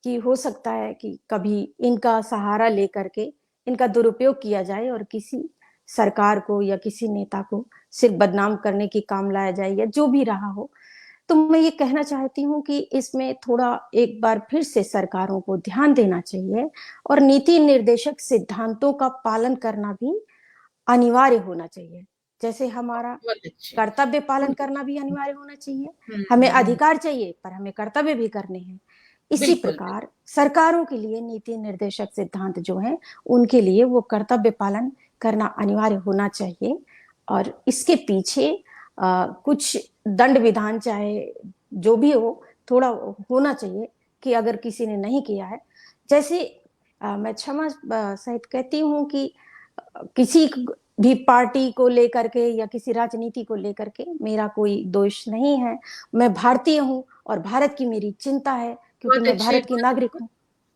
कि हो सकता है कि कभी इनका सहारा लेकर के इनका दुरुपयोग किया जाए और किसी सरकार को या किसी नेता को सिर्फ बदनाम करने की काम लाया जाए, या जो भी रहा हो। तो मैं ये कहना चाहती हूँ कि इसमें थोड़ा एक बार फिर से सरकारों को ध्यान देना चाहिए, और नीति निर्देशक सिद्धांतों का पालन करना भी अनिवार्य होना चाहिए। जैसे हमारा बहुत अच्छे। कर्तव्य पालन करना भी अनिवार्य होना चाहिए। हमें अधिकार चाहिए, पर हमें कर्तव्य भी करने हैं। इसी बिल्कुल। प्रकार सरकारों के लिए नीति निर्देशक सिद्धांत जो हैं, उनके लिए वो कर्तव्य पालन करना अनिवार्य होना चाहिए, और इसके पीछे कुछ दंड विधान चाहे जो भी हो, थोड़ा होना चाहिए कि अगर किसी ने नहीं किया है। जैसे मैं क्षमा सहित कहती हूँ कि किसी भी पार्टी को लेकर के या किसी राजनीति को लेकर के मेरा कोई दोष नहीं है। मैं भारतीय हूँ और भारत की मेरी चिंता है, क्योंकि बहुत मैं अच्छे। भारत की नागरिक हूँ।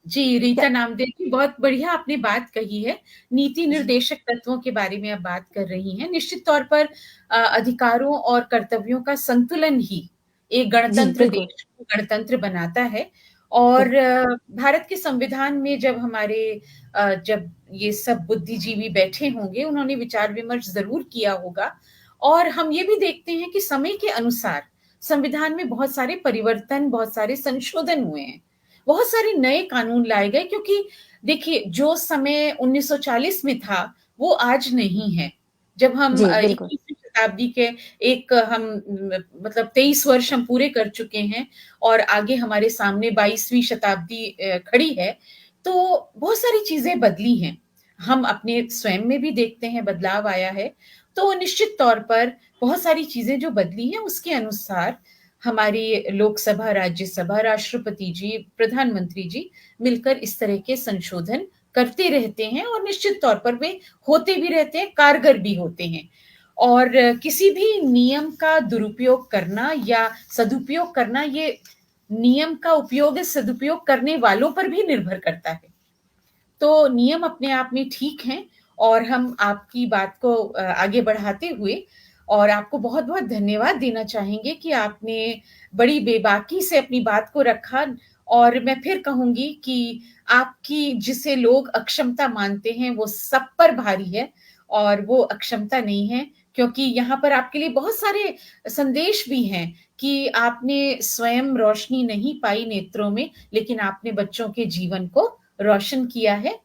जी, रीता क्या नामदेव जी, बहुत बढ़िया आपने बात कही है। नीति निर्देशक तत्वों के बारे में आप बात कर रही हैं। निश्चित तौर पर अधिकारों और कर्तव्यों का संतुलन ही एक जी, गणतंत्र बिल्कुल, देश को गणतंत्र बनाता है। और बिल्कुल। भारत के संविधान में जब हमारे जब ये सब बुद्धिजीवी बैठे होंगे, उन्होंने विचार विमर्श ज़रूर किया होगा। और हम ये भी देखते हैं कि समय के अनुसार संविधान में बहुत सारे परिवर्तन, बहुत सारे संशोधन हुए हैं। बहुत सारे नए कानून लाए गए, क्योंकि देखिए जो समय 1940 में था वो आज नहीं है। जब हम जी, बिल्कुल। 21वीं शताब्दी के एक हम मतलब 23 वर्ष हम पूरे कर चुके हैं और आगे हमारे सामने 22वीं शताब्दी खड़ी है, तो बहुत सारी चीज़ें बदली हैं। हम अपने स्वयं में भी देखते हैं बदलाव आया है, तो निश्चित तौर पर बहुत सारी चीज़ें जो बदली हैं उसके अनुसार हमारी लोकसभा, राज्यसभा, राष्ट्रपति जी, प्रधानमंत्री जी मिलकर इस तरह के संशोधन करते रहते हैं और निश्चित तौर पर वे होते भी रहते हैं, कारगर भी होते हैं। और किसी भी नियम का दुरुपयोग करना या सदुपयोग करना ये नियम का उपयोग या सदुपयोग करने वालों पर भी निर्भर करता है। तो नियम अपने आप में ठीक हैं और हम आपकी बात को आगे बढ़ाते हुए और आपको बहुत-बहुत धन्यवाद देना चाहेंगे कि आपने बड़ी बेबाकी से अपनी बात को रखा और मैं फिर कहूँगी कि आपकी जिसे लोग अक्षमता मानते हैं, वो सब पर भारी है और वो अक्षमता नहीं है, क्योंकि यहाँ पर आपके लिए बहुत सारे संदेश भी हैं कि आपने स्वयं रोशनी नहीं पाई नेत्रों में, लेकिन आपने बच्चों के जीवन को रोशन किया है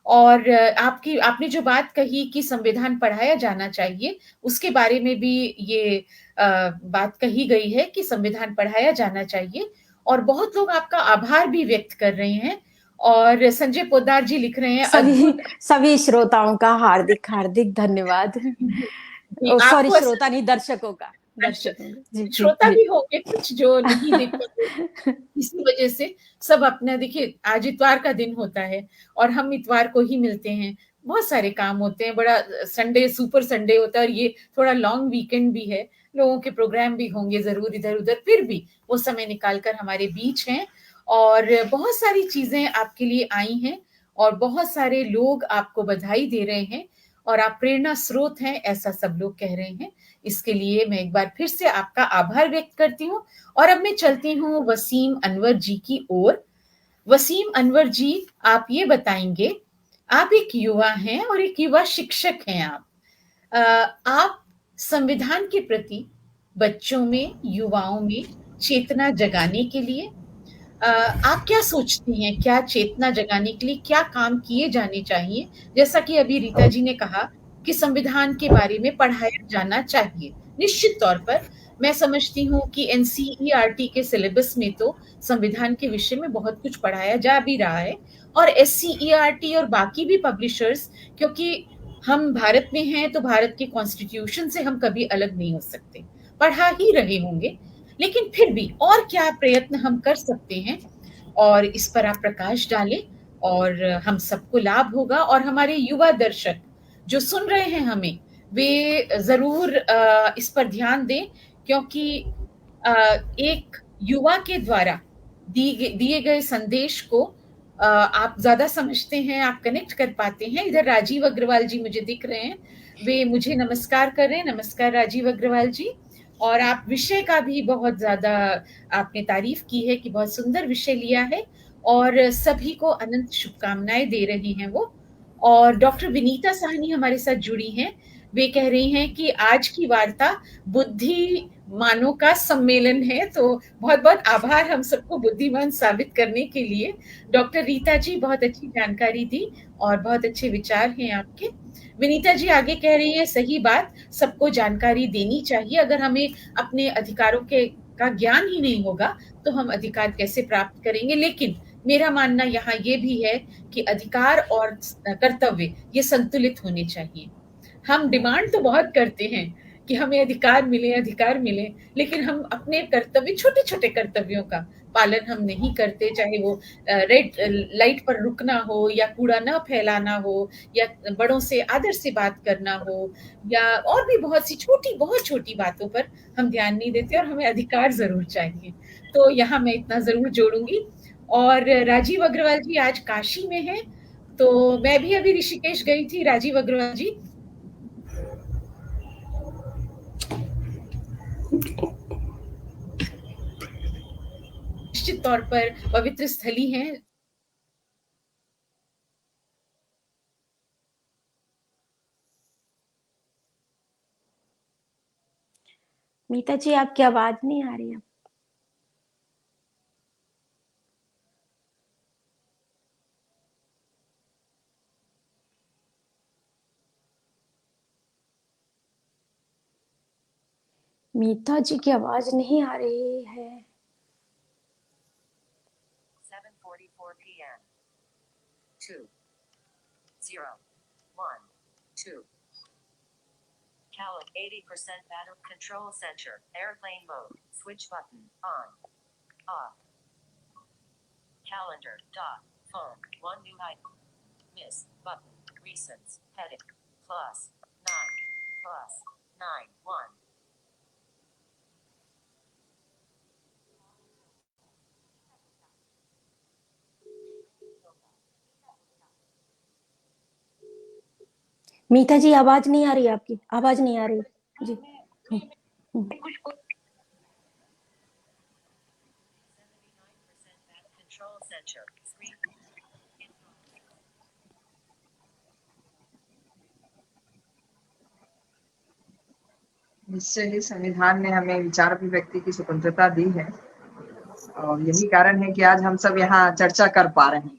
और आपकी आपने जो बात कही कि संविधान पढ़ाया जाना चाहिए, उसके बारे में भी ये बात कही गई है कि संविधान पढ़ाया जाना चाहिए और बहुत लोग आपका आभार भी व्यक्त कर रहे हैं और संजय पोद्दार जी लिख रहे हैं सभी अद्भुत। सभी श्रोताओं का हार्दिक-हार्दिक धन्यवाद। जी, जी, ओह! सॉरी आपको श्रोता असल नहीं, दर्शकों का, अच्छा, दर्शकों का। जी, जी, श्रोता जी। भी होंगे कुछ जो नहीं देख पाते, इसी वजह से सब अपना देखिए आज इतवार का दिन होता है और हम इतवार को ही मिलते हैं। बहुत सारे काम होते हैं, बड़ा संडे सुपर संडे होता है और ये थोड़ा लॉन्ग वीकेंड भी है। लोगों के प्रोग्राम भी होंगे ज़रूर इधर-उधर, फिर भी वो समय निकाल कर हमारे बीच हैं और बहुत सारी चीज़ें आपके लिए आई हैं और बहुत सारे लोग आपको बधाई दे रहे हैं और आप प्रेरणा स्रोत हैं, ऐसा सब लोग कह रहे हैं। इसके लिए मैं एक बार फिर से आपका आभार व्यक्त करती हूँ और अब मैं चलती हूँ वसीम अनवर जी की ओर। वसीम अनवर जी, आप ये बताएँगे, आप एक युवा हैं और एक युवा शिक्षक हैं आप। अ, आप संविधान के प्रति बच्चों में, युवाओं में चेतना जगाने के लिए आप क्या सोचती हैं, क्या चेतना जगाने के लिए क्या काम किए जाने चाहिए? जैसा कि अभी रीता जी ने कहा कि संविधान के बारे में पढ़ाया जाना चाहिए। निश्चित तौर पर मैं समझती हूँ कि एनसीईआरटी के सिलेबस में तो संविधान के विषय में बहुत कुछ पढ़ाया जा भी रहा है और एससीईआरटी और बाकी भी पब्लिशर्स, क्योंकि हम भारत में हैं, तो भारत के कॉन्स्टिट्यूशन से हम कभी अलग नहीं हो सकते। पढ़ा ही रहे होंगे, लेकिन फिर भी और क्या प्रयत्न हम कर सकते हैं और इस पर आप प्रकाश डालें और हम सबको लाभ होगा और हमारे युवा दर्शक जो सुन रहे हैं हमें, वे ज़रूर इस पर ध्यान दें क्योंकि अ, एक युवा के द्वारा दिए गए संदेश को आप ज़्यादा समझते हैं, आप कनेक्ट कर पाते हैं। इधर राजीव अग्रवाल जी मुझे दिख रहे हैं, वे मुझे नमस्कार कर रहे हैं। नमस्कार राजीव अग्रवाल जी। और आप विषय का भी बहुत ज़्यादा आपने तारीफ़ की है कि बहुत सुंदर विषय लिया है और सभी को अनंत शुभकामनाएँ दे रही हैं वो। और डॉक्टर विनीता साहनी हमारे साथ जुड़ी हैं। वे कह रही हैं कि आज की वार्ता बुद्धिमानों का सम्मेलन है, तो बहुत-बहुत आभार हम सबको बुद्धिमान साबित करने के लिए। डॉक्टर रीता जी बहुत अच्छी जानकारी दी और बहुत अच्छे विचार हैं आपके। विनीता जी आगे कह रही हैं सही बात, सबको जानकारी देनी चाहिए। अगर हमें अपने अधिकारों के का ज्ञान ही नहीं होगा, तो हम अधिकार कैसे प्राप्त करेंगे? लेकिन मेरा मानना यहाँ ये भी है कि अधिकार और कर्तव्य ये संतुलित होने चाहिए। हम डिमांड तो बहुत करते हैं कि हमें अधिकार मिले, लेकिन हम अपने कर्तव्य छोटे-छोटे कर्तव्यों का पालन हम नहीं करते, चाहे वो रेड लाइट पर रुकना हो या कूड़ा ना फैलाना हो या बड़ों से आदर से बात करना हो या और भी बहुत सी छोटी बहुत छोटी बातों पर हम ध्यान नहीं देते और हमें अधिकार ज़रूर चाहिए। तो यहाँ मैं इतना ज़रूर जोड़ूँगी और राजीव अग्रवाल जी आज काशी में हैं, तो मैं भी अभी ऋषिकेश गई थी राजीव अग्रवाल जी। निश्चित तौर पर पवित्र स्थली हैं। मीता जी, आपकी आवाज़ नहीं आ रही है। मीता जी की आवाज नहीं आ रही है। 7:44 p.m. 2:0:1:2. Cal 80% battery control center. Airplane mode. Switch button on. Off. Calendar. Dot. Phone. One new item. Miss. Button. Recents. Heading. Plus. 9. Plus. 9. 1. मीता जी आवाज नहीं आ रही है आपकी, आवाज नहीं आ रही जी। 79% battery control center. 3. निश्चय ही संविधान ने हमें विचार अभिव्यक्ति की स्वतंत्रता दी है और यही कारण है कि आज हम सब यहाँ चर्चा कर पा रहे हैं।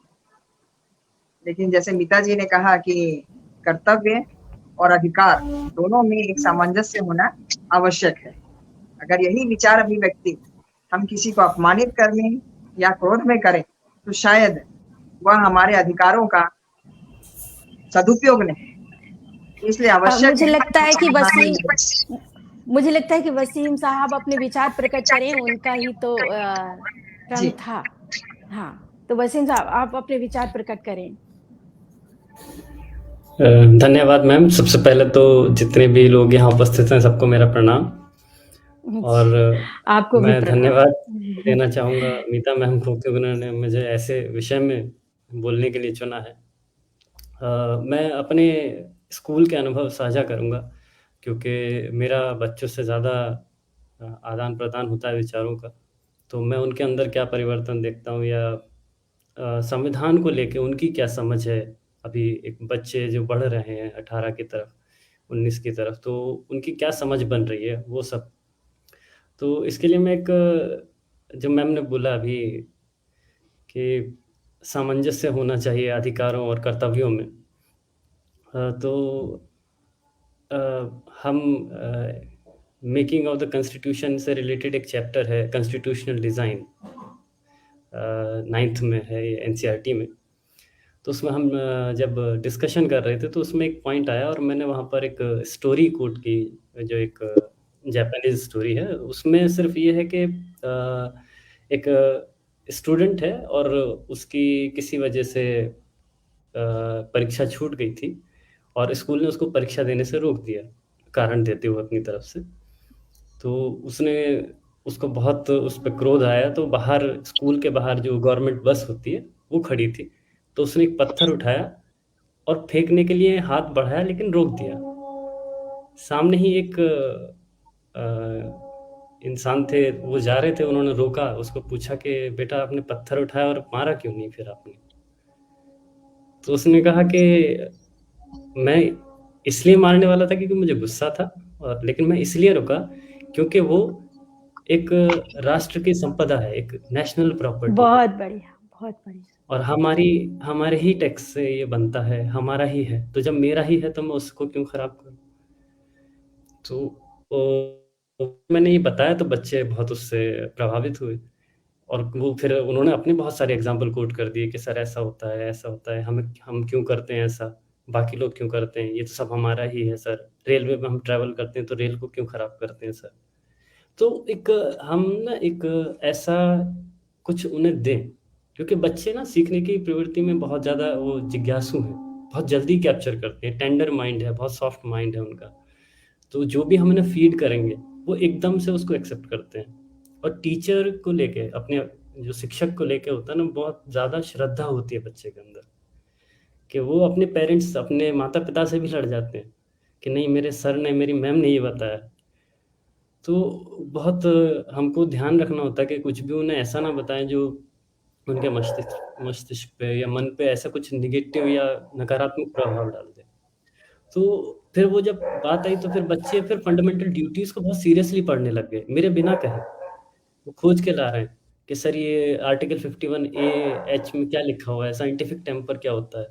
लेकिन जैसे मीता जी ने कहा कि कर्तव्य और अधिकार दोनों में एक सामंजस्य होना आवश्यक है। अगर यही विचार अभिव्यक्ति हम किसी को अपमानित करने या क्रोध में करें तो शायद वह हमारे अधिकारों का सदुपयोग नहीं। इसलिए आवश्यक मुझे है लगता है कि संविधान मुझे लगता है कि वसीम साहब अपने विचार प्रकट करें, उनका ही तो जी। क्रम था। हाँ, तो वसीम साहब आप अपने विचार प्रकट करें। धन्यवाद मैम। सबसे पहले तो जितने भी लोग यहाँ उपस्थित हैं सबको मेरा प्रणाम और आपको भी मैं प्रणाम। धन्यवाद देना चाहूँगा मीता मैम को कि उन्होंने मुझे ऐसे विषय में बोलने के लिए चुना है। मैं अपने स्कूल के अनुभव साझा करूँगा क्योंकि मेरा बच्चों से ज़्यादा आदान-प्रदान होता है विचारों का। तो मैं उनके अंदर क्या परिवर्तन देखता हूँ या संविधान को लेके उनकी क्या समझ है। अभी एक बच्चे जो बढ़ रहे हैं 18 की तरफ, 19 की तरफ, तो उनकी क्या समझ बन रही है, वो सब। तो इसके लिए मैं जो मैम ने बोला अभी कि सामंजस्य होना चाहिए अधिकारों और कर्तव्यों में। तो हम मेकिंग ऑफ द कॉन्स्टिट्यूशन से रिलेटेड एक चैप्टर है कॉन्स्टिट्यूशनल डिज़ाइन, 9th में है ये एनसीईआरटी में। तो उसमें हम जब डिस्कशन कर रहे थे तो उसमें एक पॉइंट आया और मैंने वहाँ पर एक स्टोरी कोट की, जो एक जापानीज़ स्टोरी है। उसमें सिर्फ ये है कि एक स्टूडेंट है और उसकी किसी वजह से परीक्षा छूट गई थी और स्कूल ने उसको परीक्षा देने से रोक दिया, कारण देते हुए अपनी तरफ से। तो उसको बहुत उस पे क्रोध आया, तो बाहर स्कूल के बाहर जो गवर्नमेंट बस होती है वो खड़ी थी। तो उसने एक पत्थर उठाया और फेंकने के लिए हाथ बढ़ाया लेकिन रोक दिया। सामने ही एक इंसान थे, वो जा रहे थे, उन्होंने रोका, उसको पूछा कि बेटा आपने पत्थर उठाया और मारा क्यों नहीं फिर आपने? तो उसने कहा कि मैं इसलिए मारने वाला था क्योंकि मुझे गुस्सा था, और लेकिन मैं इसलिए रुका क्योंकि वो एक राष्ट्र की संपदा है, एक नेशनल प्रॉपर्टी है बहुत बढ़िया, बहुत बढ़िया। और हमारे ही टैक्स से ये बनता है, हमारा ही है। तो जब मेरा ही है तो मैं उसको क्यों खराब करूँ? तो मैंने ये बताया तो बच्चे बहुत उससे प्रभावित हुए और वो फिर उन्होंने अपने बहुत सारे एग्ज़ाम्पल कोट कर दिए कि सर ऐसा होता है, ऐसा होता है, हम क्यों करते हैं ऐसा? बाकी लोग क्यों करते हैं? ये तो सब हमारा ही है सर। रेलवे में हम ट्रैवल करते हैं तो रेल को क्यों खराब करते हैं सर? तो हम ना एक ऐसा कुछ उन्हें दें, क्योंकि बच्चे ना सीखने की प्रवृत्ति में बहुत ज़्यादा वो जिज्ञासु हैं, बहुत जल्दी कैप्चर करते हैं, टेंडर माइंड है, बहुत सॉफ्ट माइंड है उनका। तो जो भी हम उन्हें फ़ीड करेंगे, वो एकदम से उसको एक्सेप्ट करते हैं। और टीचर को लेके, अपने जो शिक्षक को लेके होता है ना, बहुत ज़्यादा श्रद्धा होती है बच्चे के अंदर, कि वो अपने पेरेंट्स, अपने माता-पिता से भी लड़ जाते हैं, कि नहीं मेरे सर ने, मेरी मैम ने ये बताया। तो बहुत हमको ध्यान रखना होता है कि कुछ भी उन्हें ऐसा ना बताएँ जो उनके मस्तिष्क पे या मन पे ऐसा कुछ नेगेटिव या नकारात्मक प्रभाव डाल दे। तो फिर वो जब बात आई तो फिर बच्चे फिर फंडामेंटल ड्यूटीज़ को बहुत सीरियसली पढ़ने लग गए, मेरे बिना कहे। वो खोज के ला रहे हैं कि सर ये आर्टिकल 51 ए एच में क्या लिखा हुआ है, साइंटिफिक टेम्पर क्या होता है,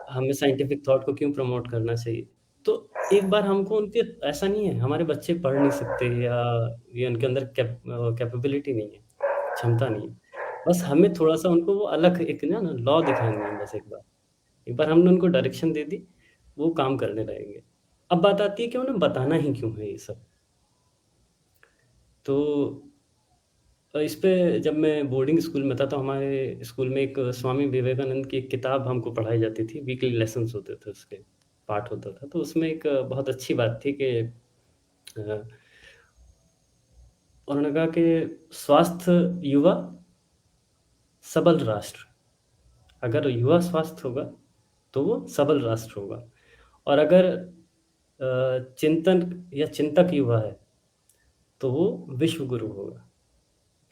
हमें साइंटिफिक थॉट को क्यों प्रमोट करना चाहिए। तो एक बार हमको उनके ऐसा नहीं है हमारे बच्चे पढ़ नहीं सकते या ये उनके अंदर कैपेबिलिटी नहीं है, क्षमता नहीं है। बस हमें थोड़ा-सा उनको वो अलग एक ना लॉ दिखानी है बस एक बार। एक बार हमने उनको डायरेक्शन दे दी, वो काम करने लगेंगे। अब बात आती है कि उन्हें बताना ही क्यों है ये सब? तो इस पे जब मैं बोर्डिंग स्कूल में था तो हमारे स्कूल में एक स्वामी विवेकानंद की एक किताब हमको पढ़ाई जाती थी, वीकली लेसन्स होते थे उसके, पाठ होता था। तो उसमें एक बहुत अच्छी बात थी कि उन्होंने कहा कि स्वस्थ युवा, सबल राष्ट्र। अगर युवा स्वस्थ होगा, तो वो सबल राष्ट्र होगा और अगर चिंतन या चिंतक युवा है, तो वो विश्व गुरु होगा।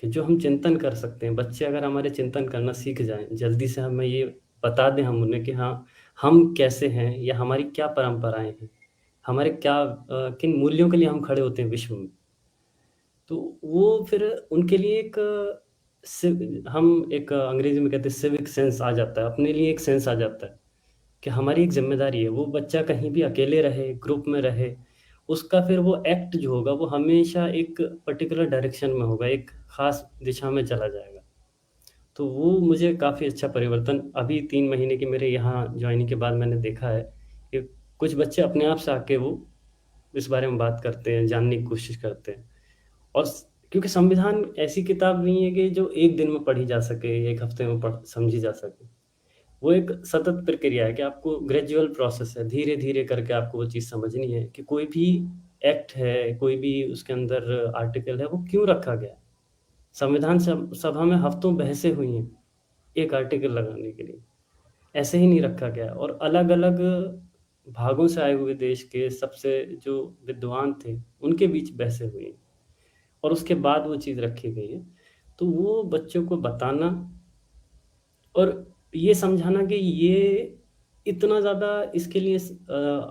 कि जो हम चिंतन कर सकते हैं, बच्चे अगर हमारे चिंतन करना सीख जाएँ, जल्दी से हमें ये बता दें हम उन्हें कि हाँ, हम कैसे हैं या हमारी क्या परंपराएँ हैं, हमारे क्या किन मूल्यों के लिए हम खड़े होते हैं विश्व में। तो वो फिर उनके लिए एक हम एक अंग्रेजी में कहते हैं सिविक सेंस आ जाता है, अपने लिए एक सेंस आ जाता है कि हमारी एक ज़िम्मेदारी है। वो बच्चा कहीं भी अकेले रहे, ग्रुप में रहे, उसका फिर वो एक्ट जो होगा वो हमेशा एक पर्टिकुलर डायरेक्शन में होगा, एक ख़ास दिशा में चला जाएगा। तो वो मुझे काफ़ी अच्छा परिवर्तन अभी 3 महीने के मेरे यहाँ जॉइनिंग के बाद मैंने देखा है कि कुछ बच्चे अपने आप से आके वो इस बारे में बात करते हैं, जानने की कोशिश करते हैं। और क्योंकि संविधान ऐसी किताब नहीं है कि जो एक दिन में पढ़ी जा सके, एक हफ्ते में समझी जा सके। वो एक सतत प्रक्रिया है कि आपको ग्रेजुअल प्रोसेस है, धीरे-धीरे करके आपको वो चीज़ समझनी है कि कोई भी एक्ट है, कोई भी उसके अंदर आर्टिकल है, वो क्यों रखा गया है। संविधान सभा में हफ्तों बहसें हुई हैं, एक आर्टिकल लगाने के लिए। ऐसे ही नहीं रखा गया और अलग-अलग भागों से आए हुए देश के सबसे जो विद्वान थे, उनके बीच बहसें हुई हैं। और उसके बाद वो चीज़ रखी गई है। तो वो बच्चों को बताना और ये समझाना कि ये इतना ज़्यादा इसके लिए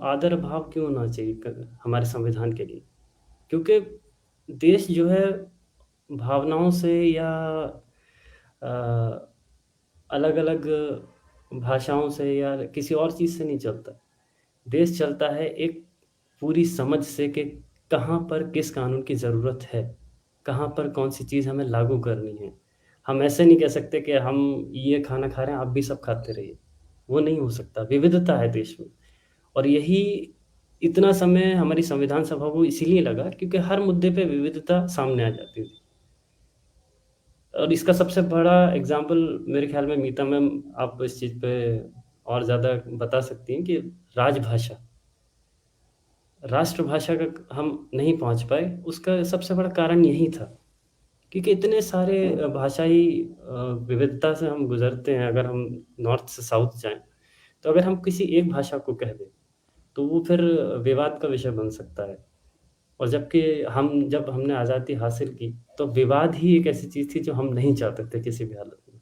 आदर भाव क्यों होना चाहिए हमारे संविधान के लिए। क्योंकि देश जो है भावनाओं से या अलग-अलग भाषाओं से या किसी और चीज़ से नहीं चलता। देश चलता है एक पूरी समझ से कि कहाँ पर किस कानून की ज़रूरत है, कहाँ पर कौन-सी चीज़ हमें लागू करनी है। हम ऐसे नहीं कह सकते कि हम ये खाना खा रहे हैं, आप भी सब खाते रहिए। वो नहीं हो सकता, विविधता है देश में और यही इतना समय हमारी संविधान सभा को इसीलिए लगा क्योंकि हर मुद्दे पे विविधता सामने आ जाती थी। और इसका सबसे बड़ा एग्ज़ाम्पल मेरे ख़्याल में मीता मैम आप इस चीज़ पे और ज़्यादा बता सकती हैं कि राजभाषा। राष्ट्रभाषा का हम नहीं पहुँच पाए, उसका सबसे बड़ा कारण यही था। क्योंकि इतने सारे भाषाई विविधता से हम गुज़रते हैं, अगर हम नॉर्थ से साउथ जाएँ, तो अगर हम किसी एक भाषा को कह दें, तो वो फिर विवाद का विषय बन सकता है। और जबकि जब हमने आज़ादी हासिल की, तो विवाद ही एक ऐसी चीज़ थी जो हम नहीं चाहते थे किसी भी हालत में।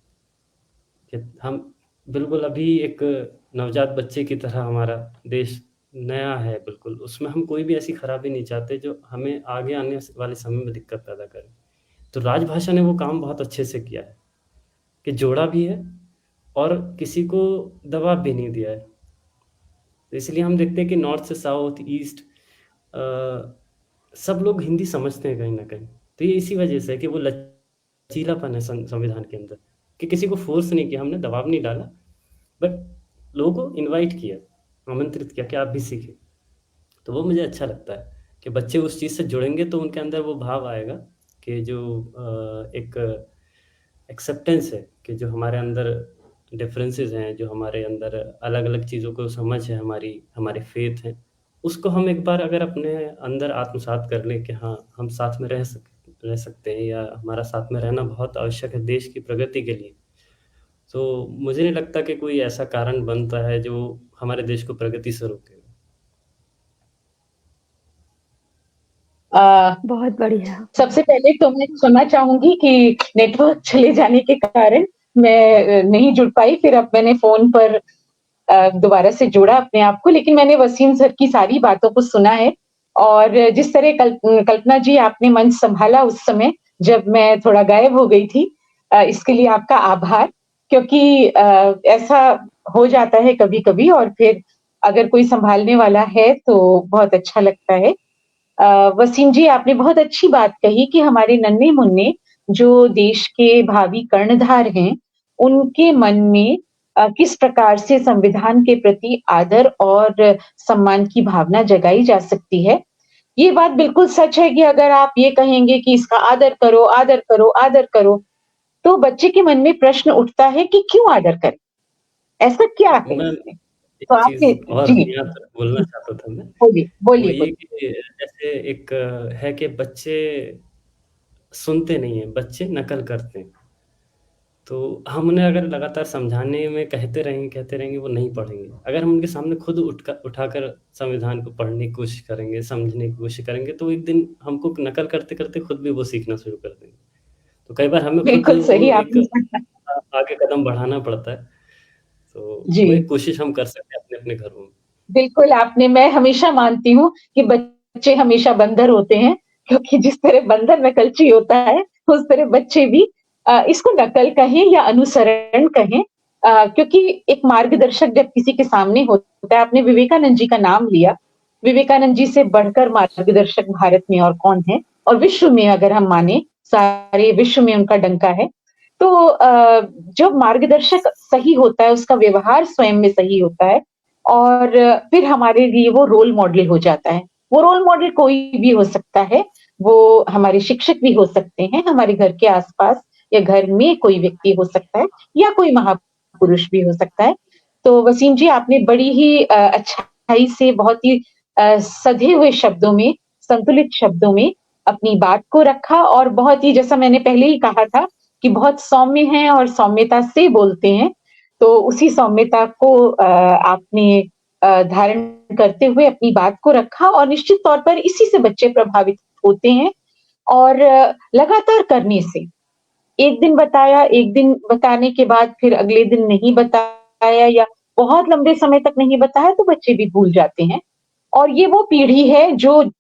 कि हम बिल्कुल अभी एक नवजात बच्चे की तरह हमारा देश नया है बिल्कुल, उसमें हम कोई भी ऐसी खराबी नहीं चाहते जो हमें आगे आने वाले समय में दिक्कत पैदा करे। तो राजभाषा ने वो काम बहुत अच्छे से किया है, कि जोड़ा भी है और किसी को दबाव भी नहीं दिया है। तो इसलिए हम देखते हैं कि नॉर्थ से साउथ, ईस्ट सब लोग हिंदी समझते हैं कहीं न कहीं। तो ये इसी वजह से है कि वो लचीलापन है संविधान के अंदर, कि किसी को फ़ोर्स नहीं किया, हमने दबाव नहीं डाला, बट लोगों को इनवाइट किया, आमंत्रित किया कि आप भी सीखें। तो वो मुझे अच्छा लगता है कि बच्चे उस चीज़ से जुड़ेंगे तो उनके अंदर वो भाव आएगा कि जो एक एक्सेप्टेंस है कि जो हमारे अंदर डिफरेंसेस हैं, जो हमारे अंदर अलग-अलग चीज़ों को समझ है हमारे फेथ हैं, उसको हम एक बार अगर अपने अंदर आत्मसात कर लें कि हाँ, हम साथ में रह सकते हैं या हमारा साथ में रहना बहुत आवश्यक है देश की प्रगति के लिए। तो मुझे नहीं लगता कि कोई ऐसा कारण बनता है जो हमारे देश को प्रगति से रोकेगा। बहुत बढ़िया। सबसे पहले तो मैं सुनना चाहूंगी कि नेटवर्क चले जाने के कारण मैं नहीं जुड़ पाई, फिर अब मैंने फोन पर दोबारा से जोड़ा अपने आप को, लेकिन मैंने वसीम सर की सारी बातों को सुना है और जिस तरह कल्पना जी आपने मंच संभाला उस समय जब मैं थोड़ा गायब हो गई थी, इसके लिए आपका आभार, क्योंकि ऐसा हो जाता है कभी-कभी और फिर अगर कोई संभालने वाला है तो बहुत अच्छा लगता है। वसीम जी, आपने बहुत अच्छी बात कही कि हमारे नन्हे-मुन्ने जो देश के भावी कर्णधार हैं, उनके मन में किस प्रकार से संविधान के प्रति आदर और सम्मान की भावना जगाई जा सकती है। ये बात बिल्कुल सच है कि अगर आप ये कहेंगे कि इसका आदर करो, आदर करो, आदर करो, तो बच्चे के मन में प्रश्न उठता है कि क्यों आदर करें? ऐसा क्या है मैं इसमें? एक तो आपके चीज़ और जी, यहाँ पर बोलना चाहता था मैं, बोलिए, वो बोलिए, ये बोलिए। कि जैसे एक है कि बच्चे सुनते नहीं हैं, बच्चे नकल करते हैं। तो हम उन्हें अगर लगातार समझाने में कहते रहेंगे, वो नहीं पढ़ेंगे। अगर हम उनके सामने खुद उठाकर संविधान को पढ़ने की कोशिश करेंगे, समझने की कोशिश करेंगे, तो एक दिन हमको नकल करते-करते खुद भी वो सीखना शुरू कर देंगे। तो कई बार हमें खुद बिल्कुल सही वो एक आपने आगे कदम बढ़ाना पड़ता है। तो जी। वो एक कोशिश हम कर सकते हैं अपने-अपने घरों में। बिल्कुल, आपने मैं हमेशा मानती हूँ कि बच्चे हमेशा बंदर होते हैं, क्योंकि जिस तरह बंदर नकलची होता है, उस तरह बच्चे भी इसको नकल कहें या अनुसरण कहें, क्योंकि एक मार्गदर्शक जब किसी के सामने होता है, आपने विवेकानंद जी का नाम लिया, विवेकानंद जी से बढ़कर मार्गदर्शक भारत में और कौन है? और विश्व में अगर हम माने, सारे विश्व में उनका डंका है। तो जब मार्गदर्शक सही होता है, उसका व्यवहार स्वयं में सही होता है, और फिर हमारे लिए वो रोल मॉडल हो जाता है। वो रोल मॉडल कोई भी हो सकता है, वो हमारे शिक्षक भी हो सकते हैं, हमारे घर के आस-पास या घर में कोई व्यक्ति हो सकता है, या कोई महापुरुष भी हो सकता है। तो वसीम जी, आपने बड़ी ही अच्छाई से बहुत ही सधे हुए शब्दों में, संतुलित शब्दों में अपनी बात को रखा, और बहुत ही, जैसा मैंने पहले ही कहा था, कि बहुत सौम्य हैं और सौम्यता से बोलते हैं। तो उसी सौम्यता को आपने धारण करते हुए अपनी बात को रखा, और निश्चित तौर पर इसी से बच्चे प्रभावित होते हैं, और लगातार करने से, एक दिन बताया, एक दिन बताने के बाद फिर अगले दिन नहीं बताया, या बहुत लंबे समय तक नहीं बताया, तो बच्चे भी भूल जाते हैं। और ये वो पीढ़ी है जो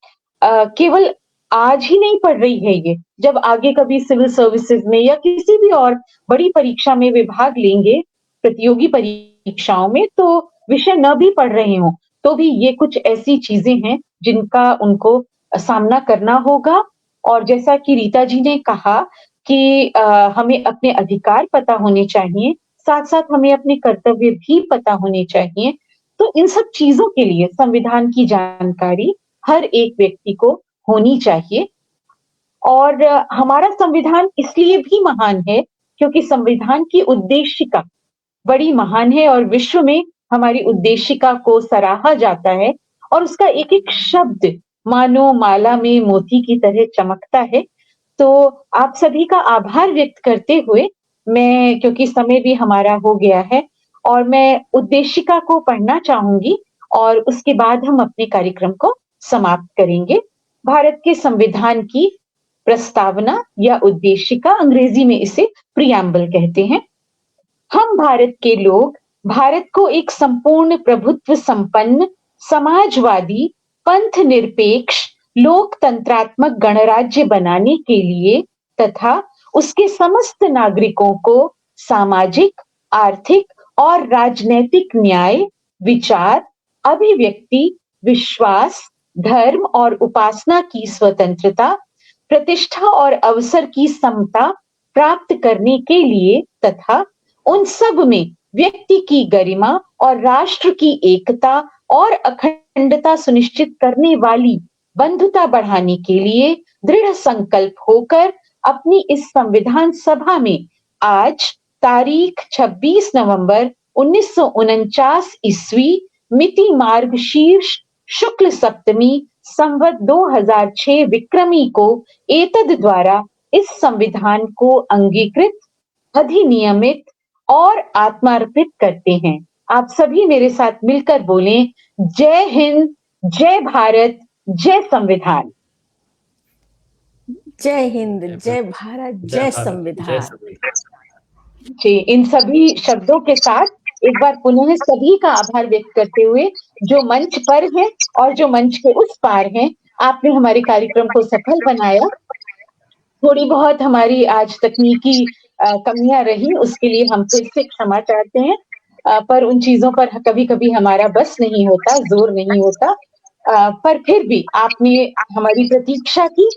केवल आज ही नहीं पढ़ रही है ये, जब आगे कभी सिविल सर्विसेज में या किसी भी और बड़ी परीक्षा में वे भाग लेंगे, प्रतियोगी परीक्षाओं में, तो विषय न भी पढ़ रहे हों, तो भी ये कुछ ऐसी चीजें हैं जिनका उनको सामना करना होगा। और जैसा कि रीता जी ने कहा कि हमें अपने अधिकार पता होने चाहिए, साथ-साथ हमें अपने कर्तव्य भी पता होने चाहिए। तो इन सब चीज़ों के लिए संविधान की जानकारी हर एक व्यक्ति को होनी चाहिए। और हमारा संविधान इसलिए भी महान है, क्योंकि संविधान की उद्देशिका बड़ी महान है, और विश्व में हमारी उद्देशिका को सराहा जाता है, और उसका एक-एक शब्द मानो माला में मोती की तरह चमकता है। तो आप सभी का आभार व्यक्त करते हुए, मैं, क्योंकि समय भी हमारा हो गया है, और मैं उद्देशिका को पढ़ना चाहूँगी, और उसके बाद हम अपने कार्यक्रम को समाप्त करेंगे। भारत के संविधान की प्रस्तावना या उद्देशिका, अंग्रेजी में इसे प्रिएम्बल कहते हैं। हम भारत के लोग भारत को एक संपूर्ण प्रभुत्व संपन्न, समाजवादी, पंथ निरपेक्ष, लोकतंत्रात्मक गणराज्य बनाने के लिए तथा उसके समस्त नागरिकों को सामाजिक, आर्थिक और राजनैतिक न्याय, विचार, अभिव्यक्ति, विश्वास, धर्म और उपासना की स्वतंत्रता, प्रतिष्ठा और अवसर की समता प्राप्त करने के लिए तथा उन सब में व्यक्ति की गरिमा और राष्ट्र की एकता और अखंडता सुनिश्चित करने वाली बंधुता बढ़ाने के लिए दृढ़ संकल्प होकर अपनी इस संविधान सभा में आज तारीख 26 नवंबर 1949 ईस्वी, मिति मार्ग शीर्ष शुक्ल सप्तमी, संवत 2006 विक्रमी को एतद द्वारा इस संविधान को अंगीकृत, अधिनियमित और आत्मार्पित करते हैं। आप सभी मेरे साथ मिलकर बोलें, जय हिंद, जय भारत, जय संविधान। जय हिंद, जय भारत, भारत, जय जय भारत, जय संविधान। संविधान। जी, इन सभी शब्दों के साथ एक बार पुनः सभी का आभार व्यक्त करते हुए, जो मंच पर हैं और जो मंच के उस पार हैं, आपने हमारे कार्यक्रम को सफल बनाया। थोड़ी बहुत हमारी आज तकनीकी कमियां रही, उसके लिए हम फिर से क्षमा चाहते हैं। पर उन चीजों पर कभी-कभी हमारा बस नहीं होता, जोर नहीं होता। पर फिर भी आपने हमारी प्रतीक्षा की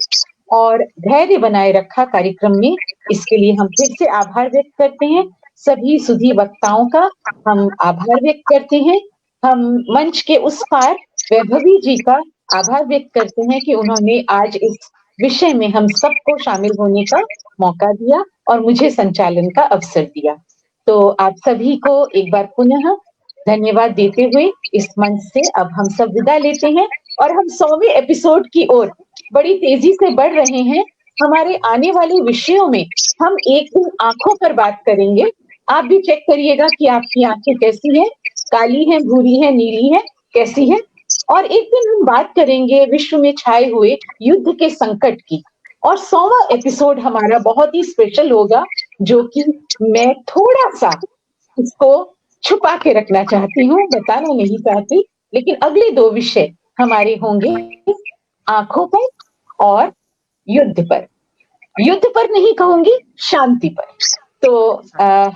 और धैर्य बनाए रखा कार्यक्रम में, इसके लिए हम फिर से आभार व्यक्त करते हैं। सभी सुधी वक्ताओं का हम आभार व्यक्त करते हैं। हम मंच के उस पार वैभवी जी का आभार व्यक्त करते हैं कि उन्होंने आज इस विषय में हम सबको शामिल होने का मौका दिया और मुझे संचालन का अवसर दिया। तो आप सभी को एक बार पुनः धन्यवाद देते हुए इस मंच से अब हम सब विदा लेते हैं और हम 100वें एपिसोड की ओर बड़ी तेजी से बढ़ रहे हैं। हमारे आने वाले विषयों में हम एक दिन आंखों पर बात करेंगे। आप भी चेक करिएगा कि आपकी आंखें कैसी हैं, काली हैं, भूरी हैं, नीली हैं, कैसी हैं। और एक दिन हम बात करेंगे विश्व में छाए हुए युद्ध के संकट की। और 100वां एपिसोड हमारा बहुत ही स्पेशल होगा, जो कि मैं थोड़ा सा इसको छुपा के रखना चाहती हूँ, बताना नहीं चाहती। लेकिन अगले 2 विषय हमारे होंगे आंखों पर और युद्ध पर। युद्ध पर नहीं कहूंगी, शांति पर। तो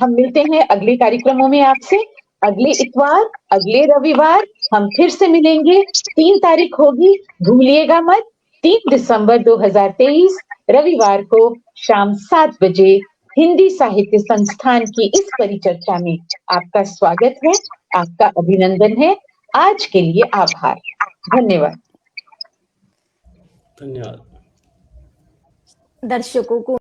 हम मिलते हैं अगले कार्यक्रमों में आपसे। अगले इतवार, अगले रविवार हम फिर से मिलेंगे। 3 तारीख होगी, भूलिएगा मत। 3 दिसंबर 2023 रविवार को शाम 7 बजे हिंदी साहित्य संस्थान की इस परिचर्चा में आपका स्वागत है, आपका अभिनंदन है। आज के लिए आभार। धन्यवाद। धन्यवाद। दर्शकों को